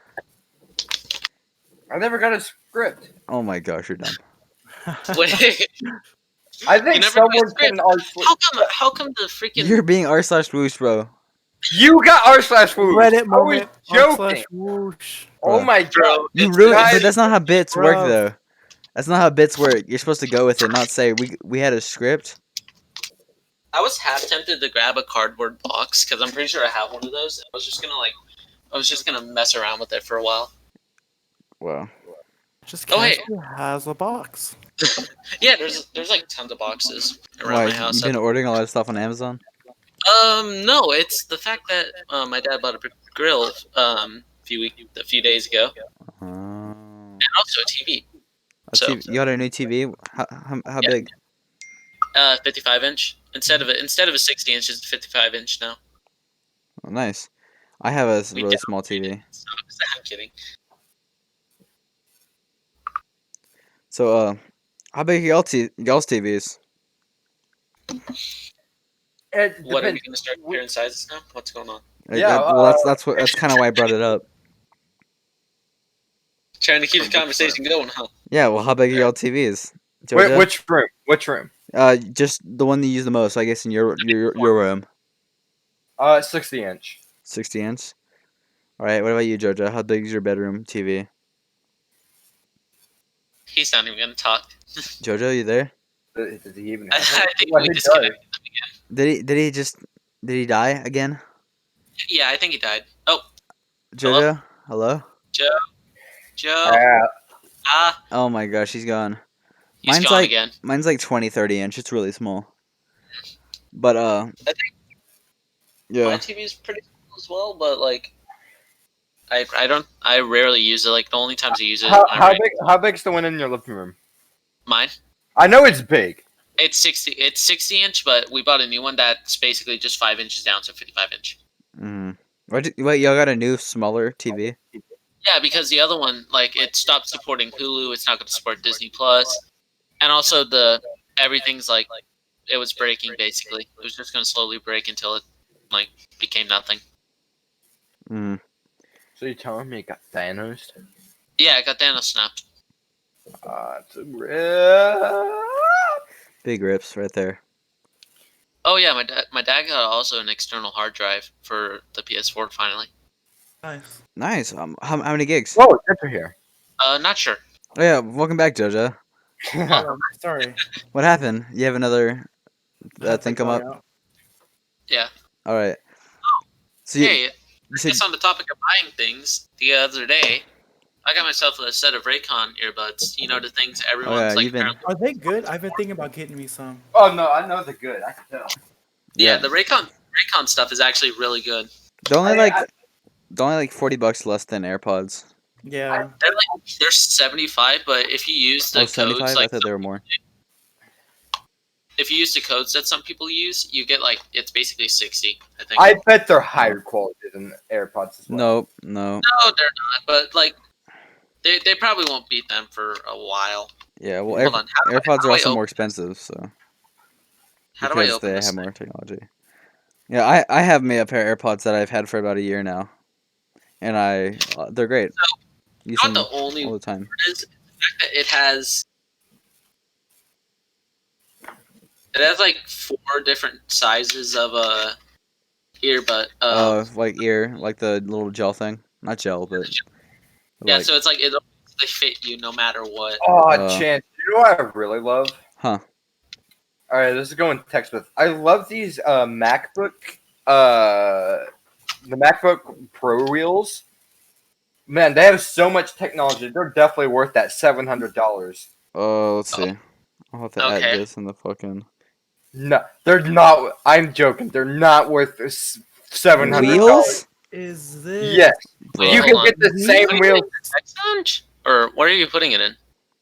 I never got a script. Oh my gosh, you're dumb. Wait, I You think never got a someone's script? getting our how come the freaking You're being r/whoosh, bro. You got r/woosh. Reddit I was moment. joking. Whoosh. Oh Bro. my Bro, god. You it's ruined. guys- But that's not how bits work, Bro. though. That's not how bits work. You're supposed to go with it, not say we had a script. I was half tempted to grab a cardboard box because I'm pretty sure I have one of those. I was just gonna mess around with it for a while. Wow. Just Oh, wait. casually has a box. Yeah, there's like tons of boxes around Why? my house. You've been ordering a lot of stuff on Amazon? No, it's the fact that my dad bought a grill a few days ago. Oh. also a TV. A So TV. You got a new TV? How Yeah. big? 55 inch instead of a 60 inch, it's a 55 inch now. Oh, nice. I have a We really small TV. So, I'm kidding. So, how big are y'all's TVs? It What are we depends. gonna start comparing sizes now? What's going on? Yeah, Well, that's kind of why I brought it up. Trying to keep the From which conversation going, huh? Yeah. Well, how big are y'all TVs? Wait, Jojo? which room? Which room? Just the one you use the most, I guess, in your room. 60 inch. 60 inch. All right. What about you, Jojo? How big is your bedroom TV? He's not even gonna talk. Jojo, you there? Does he even I have it? think Well, we he disconnected. Did he die again? Yeah, I think he died. Oh, Jojo? Hello? Joe. does. Ah, Oh my gosh, he's gone. he's Mine's gone like again. mine's like 20-30 inch. It's really small. But I think my yeah. TV is pretty cool as well, but like, I rarely use it. Like the only times I use it is How big? How big's the one in your living room? mine. I know it's big. It's 60 inch, but we bought a new one that's basically just 5 inches down, so 55 inch. Mm. Wait, y'all got a new smaller TV? Yeah, because the other one, like, it stopped supporting Hulu. It's not going to support Disney Plus, and also everything's like it was breaking basically. It was just going to slowly break until it like became nothing. Mm. So you telling me it got Thanos? Yeah, I got Thanos snapped. It's a rip. Big rips right there. Oh yeah, my dad got also an external hard drive for the PS4 finally. Nice. Nice. How many gigs? Whoa, good to hear. Not sure. Oh yeah, welcome back, Jojo. Oh, sorry. What happened? You have another I had thing to come log up? out. Yeah. All right. So you, Hey, you said just on the topic of buying things, the other day, I got myself a set of Raycon earbuds. You know, the things everyone's yeah, like you've been- apparently. Are they good? I've been thinking about getting me some. Oh no, I know they're good. I can tell. Yeah, the Raycon stuff is actually really good. they're only I- like $40 less than AirPods. Yeah. They're 75, but if you use the Oh, codes 75? I like thought they were more. if you use the codes that some people use, you get like it's basically 60. I think. I bet they're higher quality than AirPods as well. Nope, no. No, they're not. But like, they probably won't beat them for a while. Yeah, well, Hold on. AirPods how do are I also open more this? expensive, so How do I because open they this have thing? more technology. Yeah, I have a pair of AirPods that I've had for about a year now, and they're great. Use Not them the only all the time. is the fact that it has like 4 different sizes of a earbud. Like like the little gel thing. Not gel, but Yeah, like, so it's like it'll basically fit you no matter what. Oh, Uh, Chance, you know what I really love? huh? All right, this is going text with. I love these MacBook, the MacBook Pro wheels. Man, they have so much technology. They're definitely worth that $700. Let's see. I'll have to add Okay. this in the fucking No, they're not. I'm joking. They're not worth $700. wheels. Is this? Yes, Bro. you Hold can on. get the same What are you wheels. putting the text on? Or what are you putting it in?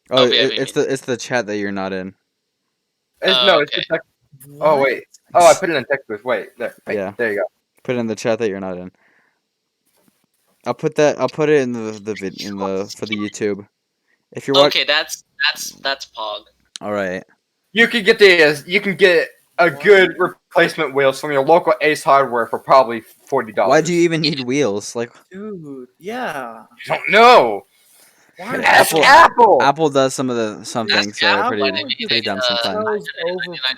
Oh, VIP it's the chat that you're not in. No, it's okay. the text. Oh wait. Oh, I put it in text booth. Wait, there. Wait, Yeah. there you go. Put it in the chat that you're not in. I'll put it in for the YouTube. If you're watching, Okay, that's Pog. all right. You can get a good replacement wheels from your local Ace Hardware for probably $40. Why do you even need wheels? Like, Dude, yeah. I don't know. Why? Ask Apple- Apple. Apple does some things that are Apple pretty dumb sometimes. sells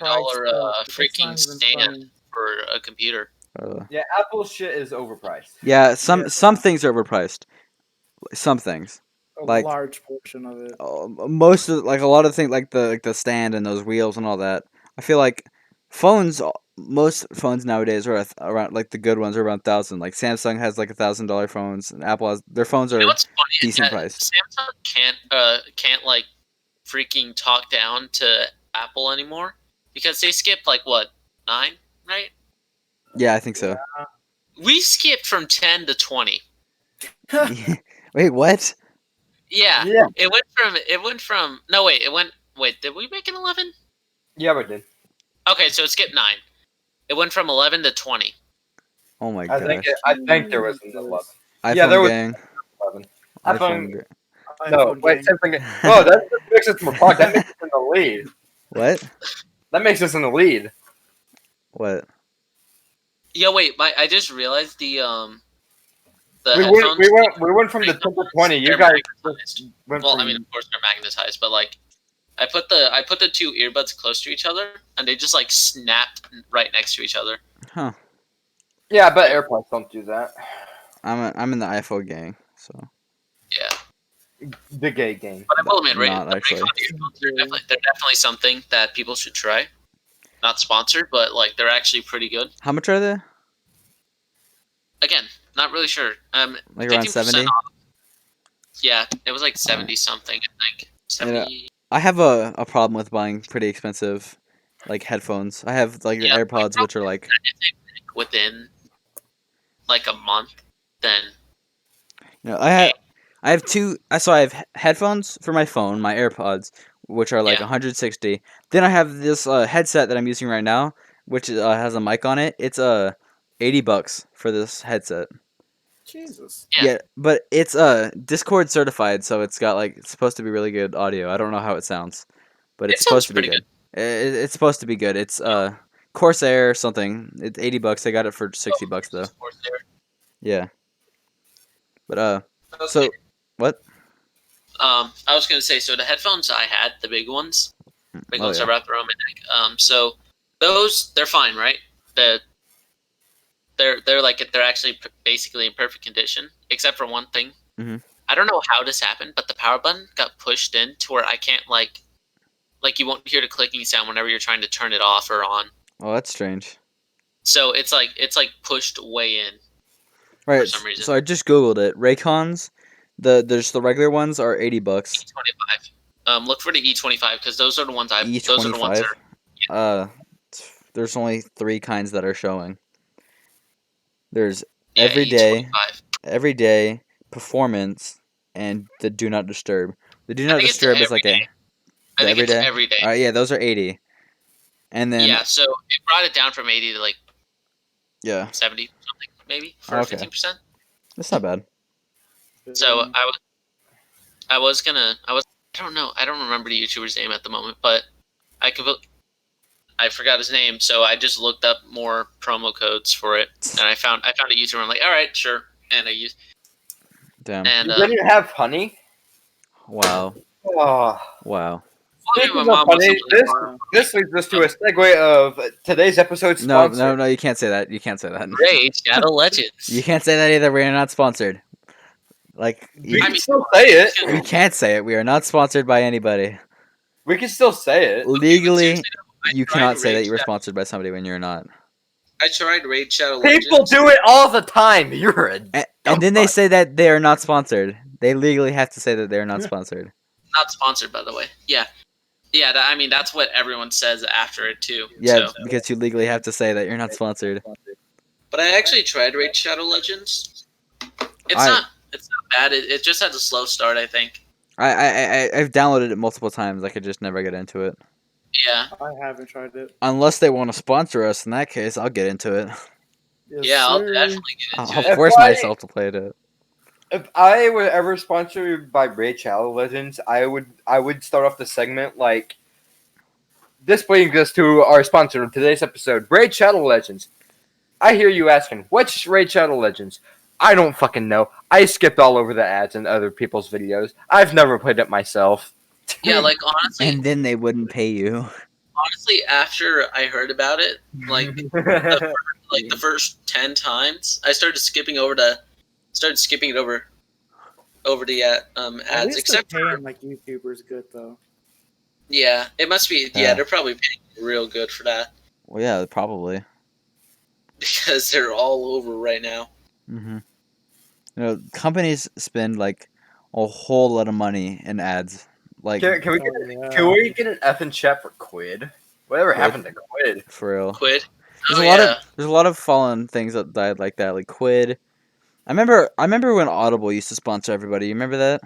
$99 overpriced stuff. It's freaking not even stand funny. for a computer. Yeah, Apple shit is overpriced. Yeah, some things are overpriced. Some things. A Like- large portion of it. Most of a lot of things like the stand and those wheels and all that. I feel like most phones nowadays are around, like the good ones are around 1,000. Like Samsung has like $1,000 phones, and Apple has their phones You know are what's funny? decent Is that priced. Samsung can't like freaking talk down to Apple anymore because they skipped like what 9, right? Yeah, I think so. We skipped from 10 to 20. Wait, what? Yeah, Yeah. it went from no wait, did we make an 11? Yeah, we did. Okay, so it skipped 9. It went from 11 to 20. Oh my I think gosh. I think there was an 11. iPhone Yeah, there was gang. 11. iPhone. iPhone. Gang. No, iPhone wait, gang. Samsung. Oh, that makes us more product. That makes us in the lead. What? That makes us in the lead. What? Yeah, wait, I just realized the We headphones. went from the 10 to 20. You They're guys magnetized. went Well, from. I mean, of course they're magnetized, but like, I put the two earbuds close to each other, and they just like snapped right next to each other. Huh. Yeah, but AirPods don't do that. I'm in the iPhone gang. So Yeah, The gay game. but I will admit, Not the actually. Raycon earbuds they're definitely something that people should try. Not sponsored, but like they're actually pretty good. How much are they? Again, not really sure. Like around 70. off. Yeah, it was like 70 something. I think 70. I have a problem with buying pretty expensive, like headphones. I have like Yeah, AirPods, which are like Within like a month, then I have two. So I have headphones for my phone, my AirPods, which are like Yeah. 160. Then I have this headset that I'm using right now, which has a mic on it. It's $80 for this headset. Jesus. Yeah. But it's Discord certified, so it's got like it's supposed to be really good audio. I don't know how it sounds, but It it's supposed sounds to be pretty good. It's supposed to be good. It's Corsair or something. It's $80. I got it for $60 though. Yeah. But so what? I was gonna say, so the headphones I had, the big ones Oh, I yeah. wrapped around my neck. So those they're fine, right? They're actually basically in perfect condition, except for one thing. Mhm. I don't know how this happened, but the power button got pushed in to where I can't like you won't hear the clicking sound whenever you're trying to turn it off or on. Oh, that's strange. So it's like pushed way in. Right. some reason. So I just googled it. Raycons, there's the regular ones are $80. E25. Look for the E25 because those are the ones Those are the ones that E25. There's only 3 kinds that are showing. There's yeah, everyday, E25. everyday, performance, and the do not disturb. The do I not think it's disturb is like everyday. the I think it's everyday. everyday. All right, yeah, those are 80. And then Yeah, so it brought it down from 80 to like yeah, 70 something maybe for Okay. 15%. that's not bad. So I don't know. I don't remember the YouTuber's name at the moment, but I forgot his name, so I just looked up more promo codes for it, and I found a YouTuber. I'm like, all right, sure, and I used Damn. and You didn't have honey? Wow. Oh. Wow. Speaking my of mom was honey, like, this leads us to a segue of today's episode No, sponsor. no, you can't say that. You can't say that. Raid Shadow Legends. You can't say that either. We are not sponsored. Like We you, can still say it. we can't say it. We are not sponsored by anybody. We can still say it. Legally, seriously, I you tried cannot say Raid that you were Shadow- sponsored by somebody when you're not. I tried Raid Shadow People Legends. do it all the time. You're a And then they say that they are not sponsored. They legally have to say that they are not sponsored. Not sponsored, by the way. Yeah. Yeah, I mean, that's what everyone says after it, too. Yeah, So. because you legally have to say that you're not sponsored. But I actually tried Raid Shadow Legends. It's I- not bad. It just has a slow start, I think. I've downloaded it multiple times. I could just never get into it. Yeah. I haven't tried it. Unless they want to sponsor us, in that case, I'll get into it. Yes, Yeah, I'll sir. definitely get into I'll it. force If I- myself to play it. If I were ever sponsored by Raid Shadow Legends, I would start off the segment like this brings us to our sponsor of today's episode, Raid Shadow Legends. I hear you asking, what's Raid Shadow Legends? I don't fucking know. I skipped all over the ads in other people's videos. I've never played it myself. Yeah, like, honestly, And then they wouldn't pay you. after I heard about it, like, the first 10 times, I started skipping it over the At ads, least except they're for, paying like YouTubers good though. yeah, it must be, Yeah. they're probably paying real good for that, Well, yeah, probably. because they're all over right now. Mm-hmm. Companies spend like a whole lot of money in ads. Like Can we get Oh, yeah. can we get an F in chat for Quid? Whatever Quid? happened to Quid? for real. Quid. There's Oh, a lot yeah. of there's a lot of fallen things that died like that, like Quid. I remember when Audible used to sponsor everybody. You remember that?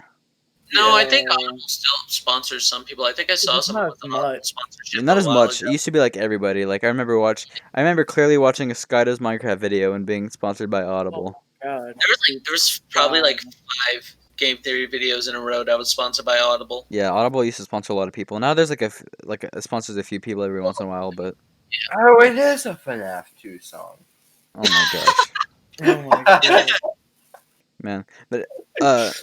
No, I think Yeah. Audible still sponsors some people. I think I saw It's someone not with as a much. sponsorship Not a as while much. It ago. used to be like everybody. Like I remember clearly watching a Skydo's Minecraft video and being sponsored by Audible. God. There was probably like 5 game theory videos in a row that was sponsored by Audible. Yeah, Audible used to sponsor a lot of people. Now there's like it sponsors a few people every once in a while, but Oh, it is a FNAF 2 song. oh my gosh. Oh my god. Man. But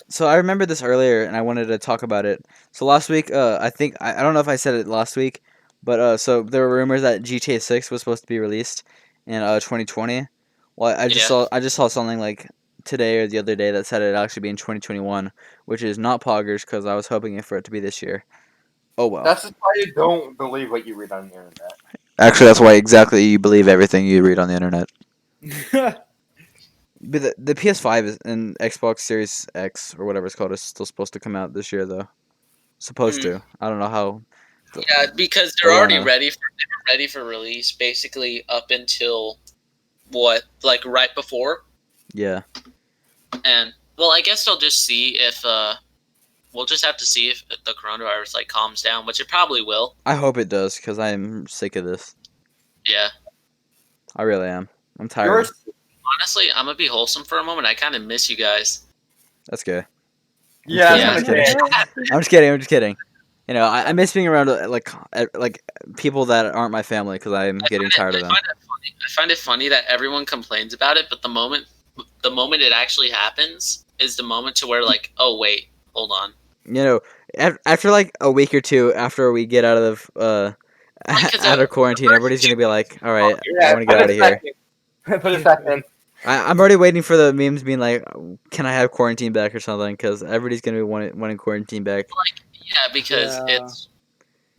so I remember this earlier and I wanted to talk about it. So last week, I think I don't know if I said it last week, but so there were rumors that GTA 6 was supposed to be released in 2020. Well, Yeah. I just saw something like today or the other day that said it'd actually be in 2021, which is not poggers cuz I was hoping for it to be this year. Oh well. That's just why you don't believe what you read on the internet. Actually, that's why exactly you believe everything you read on the internet. But the PS5 is, and Xbox Series X or whatever it's called is still supposed to come out this year though. Supposed Hmm. to. I don't know how. Yeah, because they're Oh, already no. ready for release basically up until what, like right before. Yeah. And well, I guess they'll just see if we'll just have to see if the coronavirus like calms down, which it probably will. I hope it does because I'm sick of this. Yeah. I really am. I'm You're tired. Honestly, I'm gonna be wholesome for a moment. I kind of miss you guys. That's good. yeah, Yeah. I'm kidding. I'm just kidding. I'm just kidding. You know, I miss being around like people that aren't my family because I'm getting tired of them. I find it funny that everyone complains about it, but the moment it actually happens is the moment to where like, oh wait, hold on. You know, after like a week or two after we get out of Like, 'cause out of quarantine, everybody's gonna be like, "All right, I Yeah, want to get out of here." Put a second. I'm already waiting for the memes being like, "Can I have quarantine back or something?" Because everybody's gonna be wanting quarantine back. Yeah, because Yeah.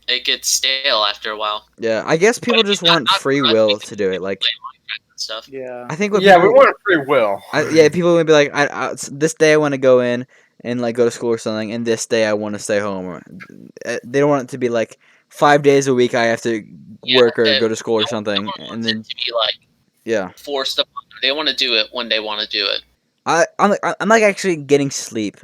it gets stale after a while. Yeah, I guess people But just not- want not free for us, will because to do it. people Like, play Minecraft and stuff. Yeah. I think what Yeah, we people, want a free will. yeah, people would be like, this day I want to go in and like go to school or something, and this day I want to stay home. Or, they don't want it to be like 5 days a week I have to Yeah, work or that- go to school or no something, one and wants then it to be like yeah. forced upon them. They want to do it when they want to do it. I'm like actually getting sleep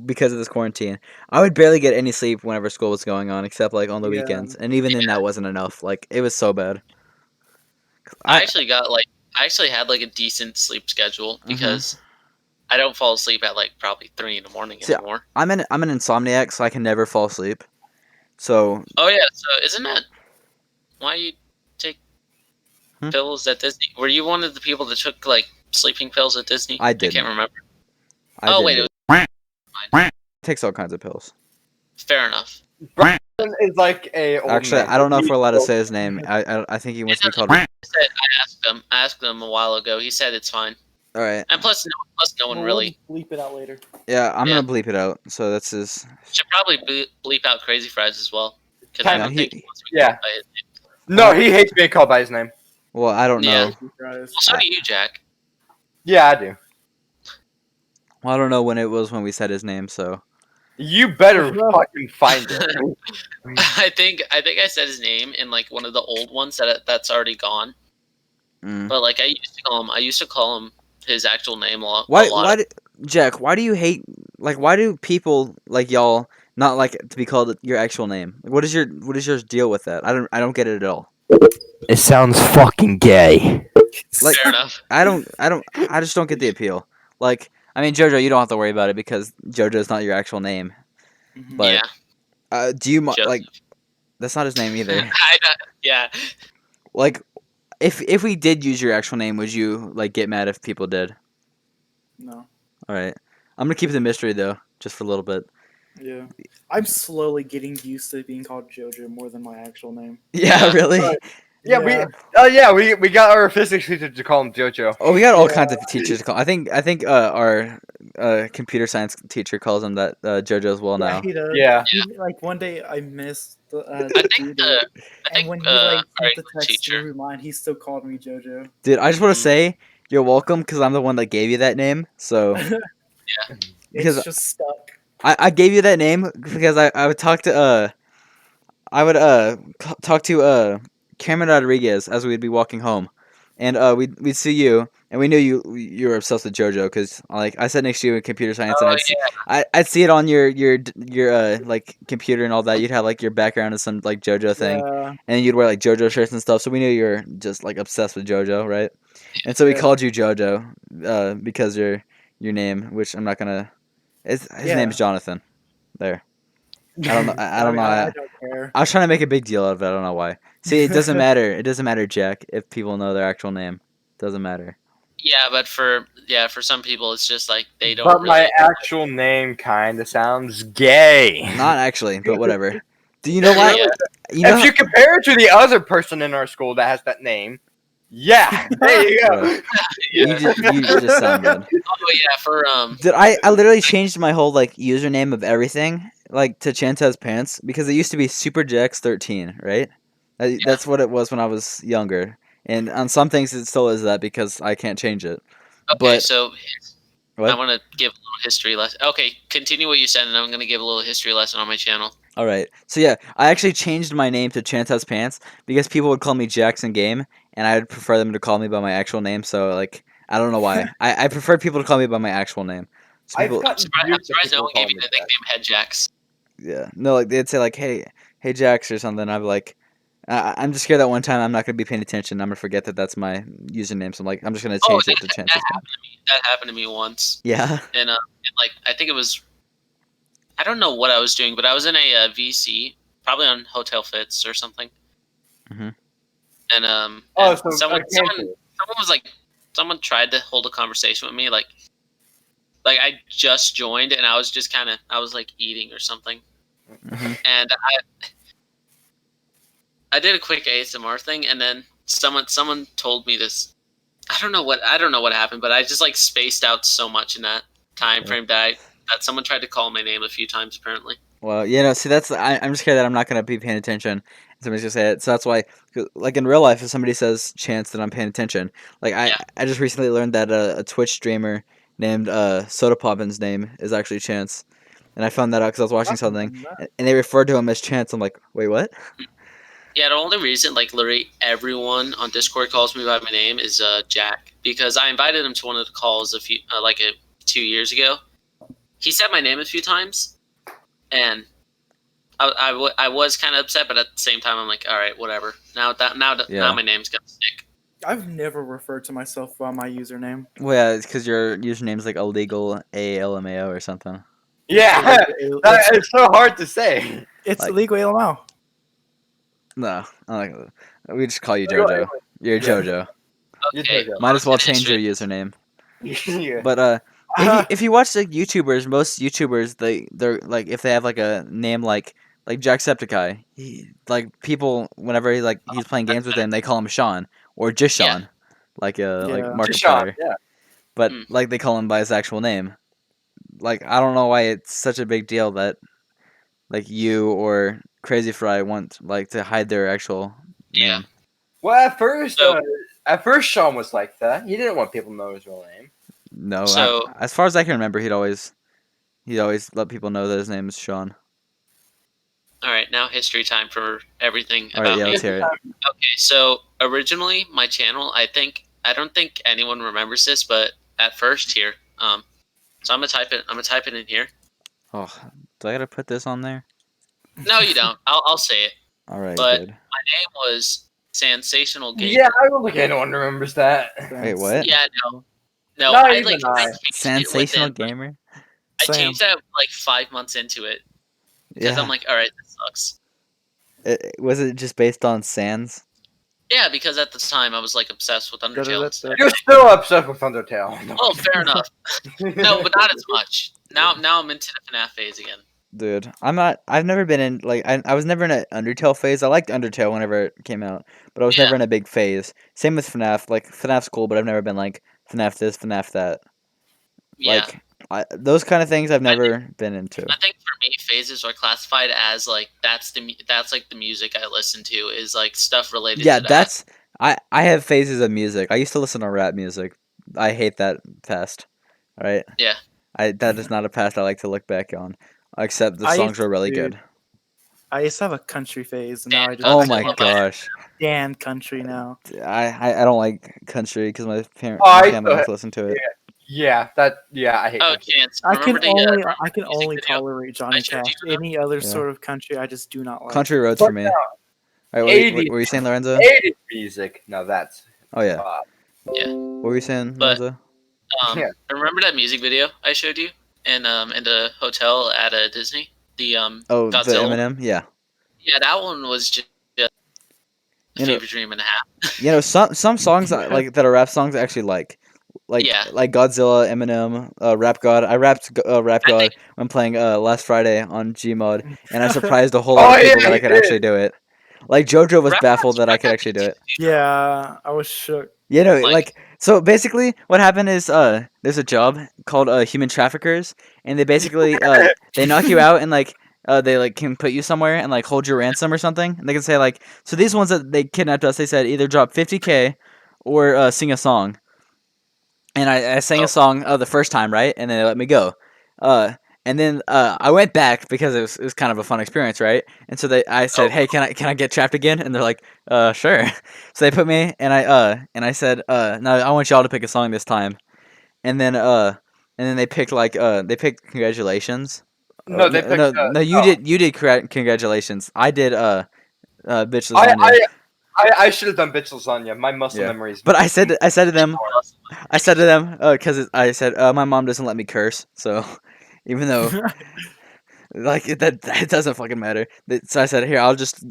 because of this quarantine. I would barely get any sleep whenever school was going on, except like on the Yeah. weekends, and even then that wasn't enough. Like it was so bad. I actually had like a decent sleep schedule because I don't fall asleep at like probably 3 in the morning See, anymore. I'm an insomniac, so I can never fall asleep. So Oh yeah, so isn't that why you take Hmm? pills at Disney? Were you one of the people that took like sleeping pills at Disney? I I didn't. can't remember. I Oh didn't wait, do it it. Takes all kinds of pills. was fair enough. Is like a old Actually, man. I don't know if we're allowed to say his name. I think he wants to be called. All I asked him a while ago. He said it's fine. right. And plus no one Well, really we'll bleep it out later. Yeah, I'm Yeah. gonna bleep it out. So that's his. should probably bleep out Crazy Fries as well because Yeah, I don't think he wants to be yeah. called by his name. No, he hates being called by his name. Well, I don't Yeah. know. Surprise. Well, so do you, Jack. Yeah, I do. Well, I don't know when it was when we said his name. So You better No. fucking find it. I think I said his name in like one of the old ones that's already gone. mm. But like I used to call him his actual name a lot. Why, Jack? Why do you hate? Like, why do people like y'all not like to be called your actual name? Like, what is your deal with that? I don't get it at all. It sounds fucking gay. Like, Fair enough. I just don't get the appeal. Like, I mean, JoJo, you don't have to worry about it because JoJo is not your actual name. Mhm. But do you Joseph. like? That's not his name either. Yeah. Like, if we did use your actual name, would you like get mad if people did? No. All right, I'm gonna keep it a mystery though, just for a little bit. Yeah. I'm slowly getting used to being called JoJo more than my actual name. Yeah, Yeah. really. Right. Yeah, we got our physics teacher to call him JoJo. Oh, we got all Yeah. kinds of teachers to call. I think our computer science teacher calls him that JoJo as well Yeah, now. he does. Yeah. Like one day I missed the I think due date, I and think when he like our sent the English text teacher. through mine, he still called me JoJo. Dude, I just want Mm. to say you're welcome because I'm the one that gave you that name. So Because It's just stuck. I gave you that name because I would talk to talk to Cameron Rodriguez as we'd be walking home, and we'd see you, and we knew you were obsessed with JoJo because like I sat next to you in computer science, and Oh I'd see it on your like computer and all that. You'd have like your background as some like JoJo thing, Yeah. and you'd wear like JoJo shirts and stuff. So we knew you were just like obsessed with JoJo, right? And so we Yeah. called you JoJo because your name, which I'm not gonna. His Yeah. name's Jonathan. There. I don't know. I don't know. I don't care. I was trying to make a big deal out of it. I don't know why. See, it doesn't matter. It doesn't matter, Jack, if people know their actual name. Doesn't matter. Yeah, but for some people, it's just like they don't. But my really, actual name kind of sounds gay. Not actually, but whatever. Do you know why? Yeah. You know. If you compare it to the other person in our school that has that name, yeah, there you go. Right. You just sound good. Oh yeah, for Did I literally changed my whole like username of everything like to Chanta's Pants because it used to be SuperJax13, right? That's what it was when I was younger. And on some things it still is that because I can't change it. okay. But So what? I want to give a little history lesson. Okay, continue what you said, and I'm going to give a little history lesson on my channel. All right. So yeah, I actually changed my name to Chanta's Pants because people would call me Jackson Game, and I would prefer them to call me by my actual name. So like, I don't know why. I prefer people to call me by my actual name. So I've people, got- I'm surprised no one gave you the nickname Headjacks. yeah, no, like they'd say like, hey Jax or something. I'd be like, I'm just scared that one time I'm not gonna be paying attention. I'm gonna forget that that's my username. So I'm like, I'm just gonna change it to Chanta's Pants. That happened to me once, Yeah. and like I think it was, I don't know what I was doing, but I was in a VC, probably on Hotel Fits or something. Mhm. And Oh, and so someone okay. was like, someone tried to hold a conversation with me, like I just joined and I was just I was like eating or something, Mhm. and I did a quick ASMR thing, and then someone told me this. I don't know what happened, but I just like spaced out so much in that time Yeah. frame that someone tried to call my name a few times apparently. Well, see, I'm just scared that I'm not gonna be paying attention. Somebody's gonna say it, so that's why, 'cause, like in real life, if somebody says Chance, then I'm paying attention. Like Yeah. I just recently learned that a Twitch streamer named Soda Poppin's name is actually Chance, and I found that out because I was watching something, and they referred to him as Chance. I'm like, wait, what? Yeah, the only reason like literally everyone on Discord calls me by my name is Jack, because I invited him to one of the calls a few 2 years ago. He said my name a few times, and I was kind of upset, but at the same time I'm like, all right, whatever. Now Yeah. my name's gonna stick. I've never referred to myself by my username. Well, yeah, it's because your username's like illegal ALMAO or something. Yeah, it's so hard to say. It's Like- illegal ALML. No, we just call you JoJo. You're Yeah. JoJo. Okay, JoJo. Might as well on to change your history. username. Yeah. But if you watch like YouTubers, most YouTubers they're like if they have like a name like Jacksepticeye, like people whenever he's playing games with him, they call him Sean or just Yeah. Sean, like Yeah. Markiplier. Yeah. But Mm. like they call him by his actual name. Like I don't know why it's such a big deal that like you or Crazy Fry want like to hide their actual Yeah. name. Well, So- at first, Sean was like that. He didn't want people to know his real name. No, So- as far as I can remember, he'd always let people know that his name is Sean. All right, now history time for everything All right, about yeah, me. let's hear it. Okay, so originally my channel, I don't think anyone remembers this, but at first here, so I'm gonna type it in here. Oh, do I gotta put this on there? No, you don't. I'll say it. All right, But- good. My name was Sensational Gamer. Yeah, I don't think anyone remembers that. Wait, what? Yeah, no, Not I even I. changed it Sensational within- gamer. I Sam. changed that like 5 months into it because Yeah. I'm like, all right, this sucks. Was it just based on Sans? Yeah, because at the time I was like obsessed with Undertale. and stuff. You're still upset with Undertale. Oh, fair enough. No, but not as much. Now I'm into the FNAF phase again. Dude, I'm not. I've never been in like I was never in an Undertale phase. I liked Undertale whenever it came out, but I was never Yeah. in a big phase. Same with FNAF. Like FNAF's cool, but I've never been like FNAF this, FNAF that. Yeah. Like those kind of things I've never been into. I think for me, phases are classified as like that's like the music I listen to is like stuff related. Yeah, to that. that's I have phases of music. I used to listen to rap music. I hate that past. Right? Yeah. That is not a past I like to look back on. Except the I songs used were really to- good. I used to have a country phase, and now I just Oh Godzilla my by- gosh. stand country now. I don't like country because my Oh, my I family still- likes to listen to it. Yeah, I hate Oh, country. Chance. I Remember can the only music video? tolerate Johnny I showed Cash. you, Any other Yeah. sort of country, I just do not like. Country roads But for me. no, All right, what were you saying, Lorenzo? 80s music. Now that's Oh yeah. Yeah. What were you saying, But- Lorenzo? Yeah. Remember that music video I showed you in the hotel at Disney? The Oh, the Godzilla. Eminem. Yeah. Yeah, that one was just a You know- fever dream and a half. You know, some songs like that are rap songs I actually like Yeah. like Godzilla, Eminem, Rap God. I rapped Rap I God think- when playing last Friday on Gmod, and I surprised a whole lot Oh, of people yeah, that I you could did. actually do it. Like JoJo was Rap baffled God's- that I Rap could God's actually do it. Yeah, I was shook. You know, Like- like so basically what happened is there's a job called human traffickers, and they basically they knock you out and like they like can put you somewhere and like hold your ransom or something, and they can say like, so these ones that they kidnapped us, they said either drop 50K or sing a song. And I sang Oh. a song the first time, right? And then they let me go. And then I went back because it was kind of a fun experience, right? And so I said, Oh. "Hey, can I get trapped again?" And they're like, "Sure." So they put me, and I said, "No, I want y'all to pick a song this time." And then they picked they picked Congratulations. No, they picked. No, you did Congratulations. I did Bitch I, Lasagna. I should have done bitch lasagna. My muscle Yeah. memories. But I said to them, because I said my mom doesn't let me curse, so even though like that doesn't fucking matter. So I said, here, I'll just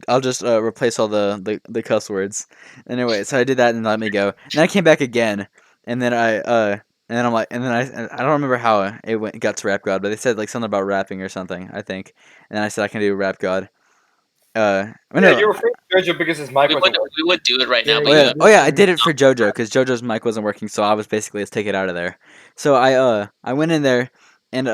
replace all the cuss words. Anyway, so I did that and let me go. And then I came back again, and then I'm like, and then I don't remember how it got to Rap God, but they said like something about rapping or something, I think. And then I said I can do Rap God. I Yeah, know- you were afraid of JoJo because his mic We wasn't would, working. we would do it right now, Yeah, but Oh you yeah, did oh yeah, I it. did it for JoJo because JoJo's mic wasn't working, so I was basically let's take it out of there. So I went in there, and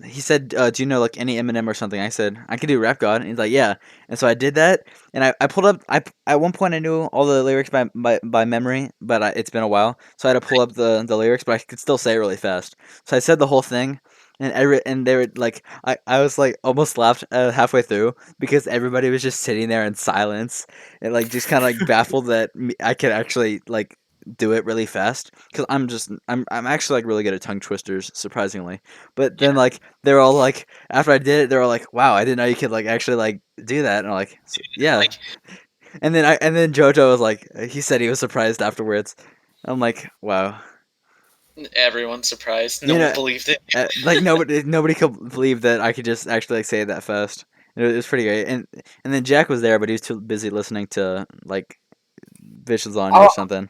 he said, "Do you know like any Eminem or something?" I said, "I can do Rap God," and he's like, "Yeah." And so I did that, and I pulled up. At one point I knew all the lyrics by memory, but it's been a while, so I had to pull up the lyrics, but I could still say it really fast. So I said the whole thing, and they were like, I was like almost laughed halfway through because everybody was just sitting there in silence and like just kind of like baffled that I could actually like do it really fast because I'm actually like really good at tongue twisters, surprisingly. But then like they're all like, after I did it, they're all like, wow, I didn't know you could like actually like do that. And I'm like, yeah. Like- And then JoJo was like, he said he was surprised afterwards. I'm like, wow. everyone's surprised. You No know, one believed it. Like nobody could believe that I could just actually like say it that fast. It was pretty great. And then Jack was there, but he was too busy listening to like Bitch Lasagna or Oh. something.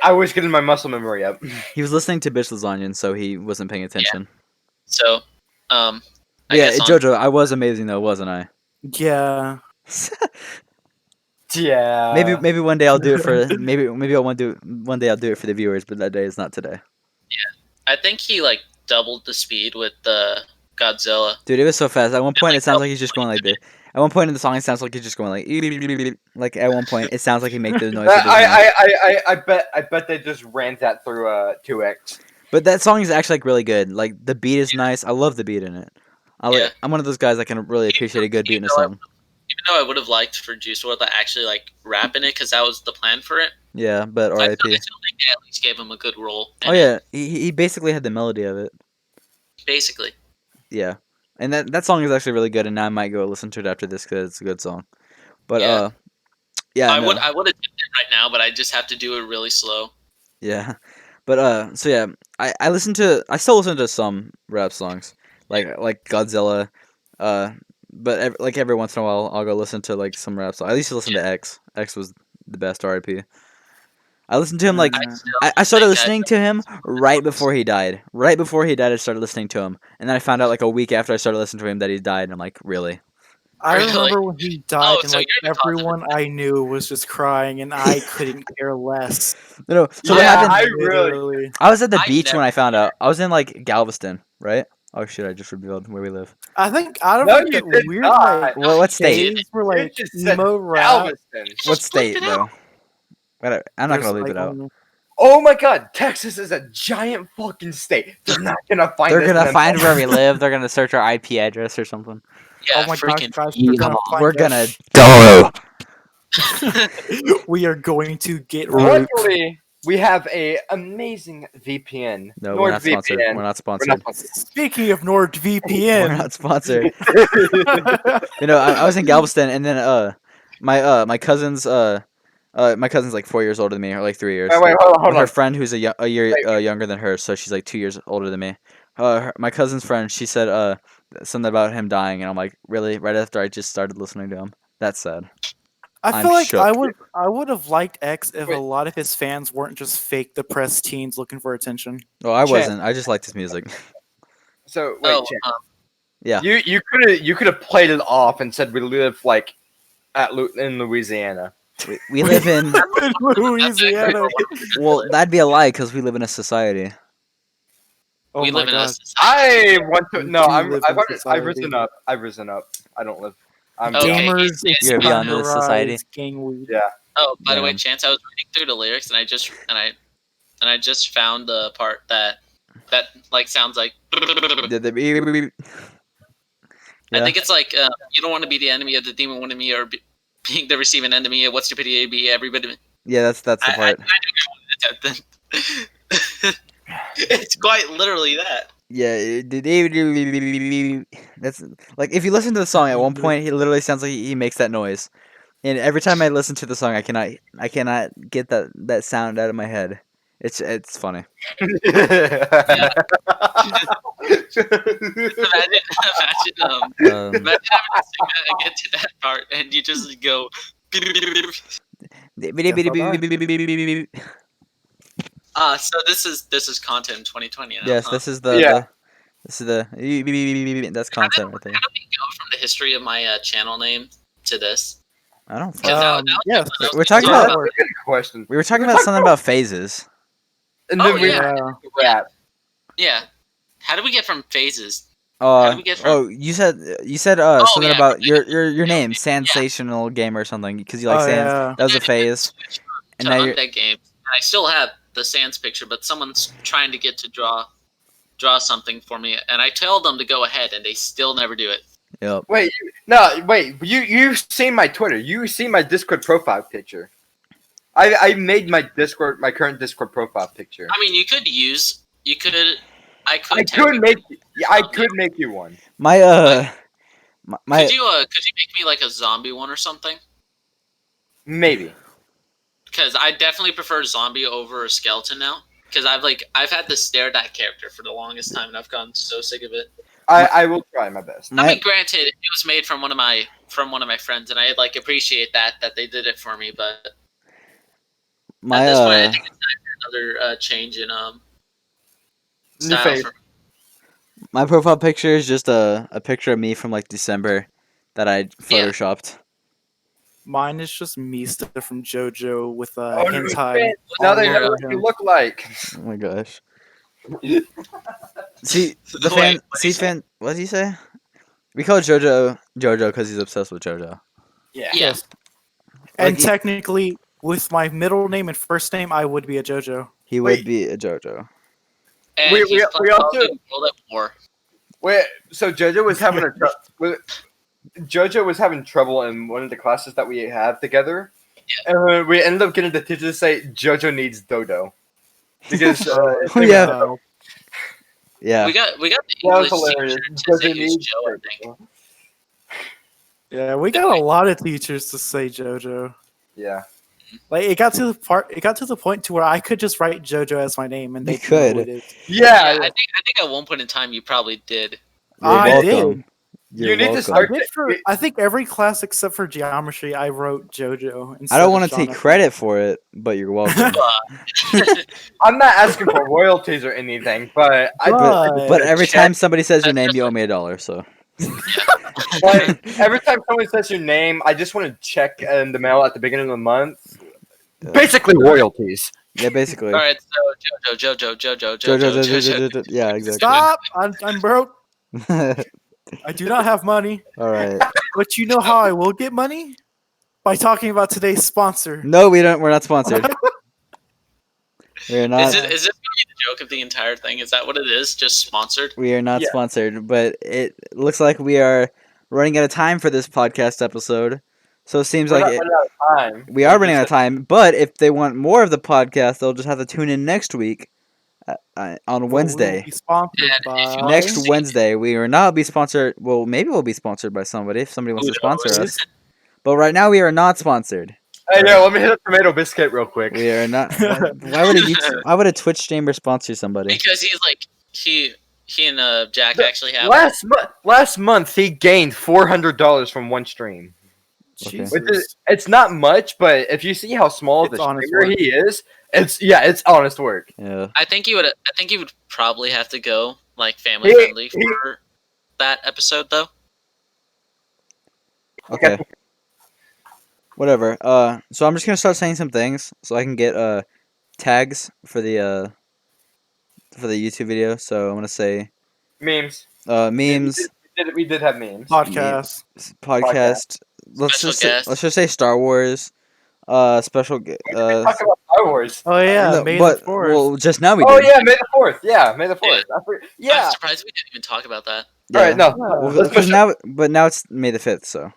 I was getting my muscle memory up. He was listening to Bitch Lasagna, and so he wasn't paying attention. So, I Yeah, guess on- JoJo, I was amazing though, wasn't I? Yeah. Yeah. maybe one day I'll do it for maybe I want to do one day I'll do it for the viewers, but that day is not today. I think he like doubled the speed with the Godzilla. Dude, it was so fast. At one point, it sounds like he's just going like this. At one point in the song, it sounds like he's just going like at one point, it sounds like he makes the noise. With his mouth. I bet they just ran that through 2x. But that song is actually like really good. Like the beat is nice. I love the beat in it. Yeah. I'm one of those guys that can really appreciate a good beat in a song. Even though I would have liked for Juice WRLD to actually like rap in it because that was the plan for it. Yeah, but I still R.I.P. think they at least gave him a good role. Oh yeah, he basically had the melody of it. Basically. Yeah, and that song is actually really good. And now I might go listen to it after this because it's a good song. But Yeah. yeah, I no. would attempt it right now, but I just have to do it really slow. Yeah, but so yeah, I still listen to some rap songs like Godzilla, but every once in a while I'll go listen to like some rap songs. I used to listen to X. X was the best R.I.P. I listened to him like I started listening to him right before he died. Right before he died, I started listening to him, and then I found out like a week after I started listening to him that he died. And I'm like, really? I Really? remember when he died, and so like you're the cause of everyone I knew was just crying, and I couldn't care less. No. So what Yeah, happened? I really- Literally. I was at the I beach when never I found out. I was in like Galveston, right? Oh shit! I just revealed where we live. I think out of No, like you that did weird not. like What state? phase where You like just said emo rap. Galveston. What Just bleep state it though? out. I'm not there's, gonna leave like, it out. only- Oh my God, Texas is a giant fucking state. They're not gonna find. They're us gonna in find the- where we live. They're gonna search our IP address or something. Yeah, Oh my gosh, freaking guys, they're gonna yeehaw. find We're us. gonna go. We are going to get Right. Luckily, we have a amazing VPN. No, we're not sponsored. NordVPN. We're not We're sponsored. not sponsored. Speaking of We're NordVPN, not sponsored. You know, I was in Galveston, and then my cousin's my cousin's like 4 years older than me, or like 3 years. Wait, hold Her on. friend who's a year Wait. younger than her, so she's like 2 years older than me. My cousin's friend, she said something about him dying, and I'm like, really? Right after I just started listening to him? That's sad. I I'm feel like shook. I would have liked X if Wait. a lot of his fans weren't just fake depressed teens looking for attention. Oh, I Chet. wasn't. I just liked his music. So wait, Oh, Chet. Yeah. You could have played it off and said we live like in Louisiana. We live in. In Louisiana. Well, that'd be a lie because we live in a society. Oh we my live in a god. society. I want to. We No, do I'm. live I've, in I've society. risen up. I've risen up. I don't live. I'm Okay. Gamers, it's You're time beyond to this society? rise, gang weed. Oh, by the way, Damn. Chance, I was reading through the lyrics and I just found the part that like sounds like. I Yeah. think it's like you don't want to be the enemy of the demon one of me, or being the receiving enemy. What's your pity? Be everybody. Yeah, that's the part. It's quite literally that. Yeah, that's like if you listen to the song at one point, he literally sounds like he makes that noise, and every time I listen to the song, I cannot get that sound out of my head. It's funny. Imagine having to sing that and get to that part, and you just go. So this is content 2020 now. Yes, huh? this is the Yeah. this is the that's content right there. How do we go from the history of my channel name to this? I don't. 'Cause Fuck. Yes, We're talking That's about- a good question. We were talking about something about phases. And Oh, then we yeah. rap. Yeah. How do we get from phases? How do we get from- Oh, you said something yeah, about from your name, Sensational Gamer or something, because you like Oh, Sans. yeah. That was a phase, and to now you're. Undead Gamez. And I still have the Sans picture, but someone's trying to get to draw something for me, and I tell them to go ahead, and they still never do it. Yep. Wait, you've seen my Twitter. You've seen my Discord profile picture. I made my current Discord profile picture. I mean, I could. I could technically- make you one. My my Could you make me like a zombie one or something? Maybe. Because I definitely prefer zombie over a skeleton now. Because I've had to stare at that character for the longest time, and I've gotten so sick of it. I will try my best. I my mean, granted, it was made from one of my friends, and I like appreciate that they did it for me. But my at this point, I think it's time for another change in New style. face. For, my profile picture is just a picture of me from like December that I photoshopped. Mine is just Mista from JoJo with Oh, no, hentai. now they all know over what you him. look like. Oh my gosh. See the Wait, fan. what did See you say? fan. What did he say? We call JoJo because he's obsessed with JoJo. Yeah. yeah, And Like, technically, with my middle name and first name, I would be a JoJo. he Wait. would be a JoJo. and We- he's we playing also- World at War. Wait, so JoJo was having JoJo was having trouble in one of the classes that we have together, and we ended up getting the teacher to say JoJo needs Dodo because Oh, yeah. Uh, Yeah. We got the that was English hilarious. teacher to JoJo say who's needs Joe, I think. Dodo. yeah, we got a lot of teachers to say JoJo. Yeah. Like it got to the point to where I could just write JoJo as my name, and they You could. know it is. Yeah, Yeah. I think at one point in time you probably did. You're I welcome. did. You're You need to welcome. I start- did for I think every class except for geometry, I wrote JoJo. I don't want to take credit for it, but you're welcome. I'm not asking for royalties or anything, but But every Check. time somebody says your name, you owe me $1. So like, every time someone says your name, I just want to check in the mail at the beginning of the month. Yeah. Basically, royalties. yeah, basically. All right, so Jojo. JoJo. Yeah, exactly. Stop! I'm broke. I do not have money. All right. But you know how I will get money? By talking about today's sponsor. No, we don't. We're not sponsored. We are not. Is this gonna be the joke of the entire thing? Is that what it is? Just sponsored? We are not Yeah. sponsored, but it looks like we are running out of time for this podcast episode. So it seems We're like not running out of time. we are running out of time. But if they want more of the podcast, they'll just have to tune in next week on But we will Wednesday. be sponsored And if you by want Next to see- Wednesday, we will not be sponsored. Well, maybe we'll be sponsored by somebody if somebody wants Who to sponsor knows? us. But right now, we are not sponsored. Hey, yo, let me hit a tomato biscuit real quick. We are not. Why would why would a Twitch streamer sponsor somebody? Because he's like he and Jack actually have. Last month he gained $400 from one stream. Okay. Jesus. Which is, it's not much, but if you see how small It's the honest streamer work. he is, it's honest work. Yeah. I think he would probably have to go like family friendly for that episode though. Okay. Whatever. So I'm just gonna start saying some things so I can get tags for the YouTube video. So I'm gonna say Memes. memes, We did have memes. Podcast. podcast. Special guest. Let's just say Star Wars. Special. We talk about Star Wars. Oh yeah, no, May but the 4th. well, just now we Oh did. yeah, May the 4th. Yeah, May the 4th. Yeah. I'm surprised we didn't even talk about that. Yeah. All right, no. Well, Let's because push now, but now it's May the 5th. So,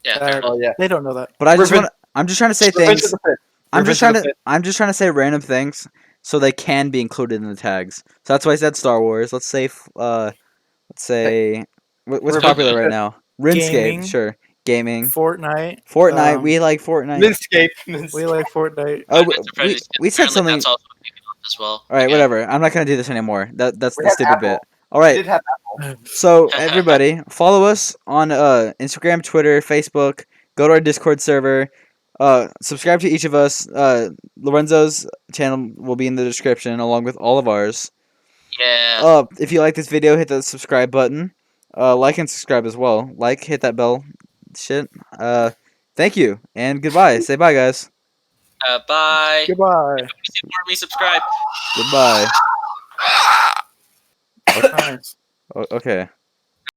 Yeah, Uh, fair enough. Oh yeah. They don't know that. but I just Revenge- want. I'm just trying to say Revenge things. of the Fifth. I'm just Revenge trying of the to. I'm just trying to say random things so they can be included in the tags. So that's why I said Star Wars. Let's say. Let's say. What's Revenge- popular right now? RuneScape. Gaming. Sure. Gaming. Fortnite. Fortnite. We like Fortnite. Minscape. We like Fortnite. Oh, I'm surprised we said apparently something. That's also taken off as well. All right, Yeah. whatever. I'm not gonna do this anymore. That's We the have stupid Apple. bit. All We right. did have So everybody, follow us on Instagram, Twitter, Facebook. Go to our Discord server. Subscribe to each of us. Lorenzo's channel will be in the description along with all of ours. Yeah. If you like this video, hit the subscribe button. Like and subscribe as well. Like, hit that bell. Shit. Thank you and goodbye. Say bye, guys. Bye. Goodbye. Support me. Subscribe. Goodbye. Nice. Okay.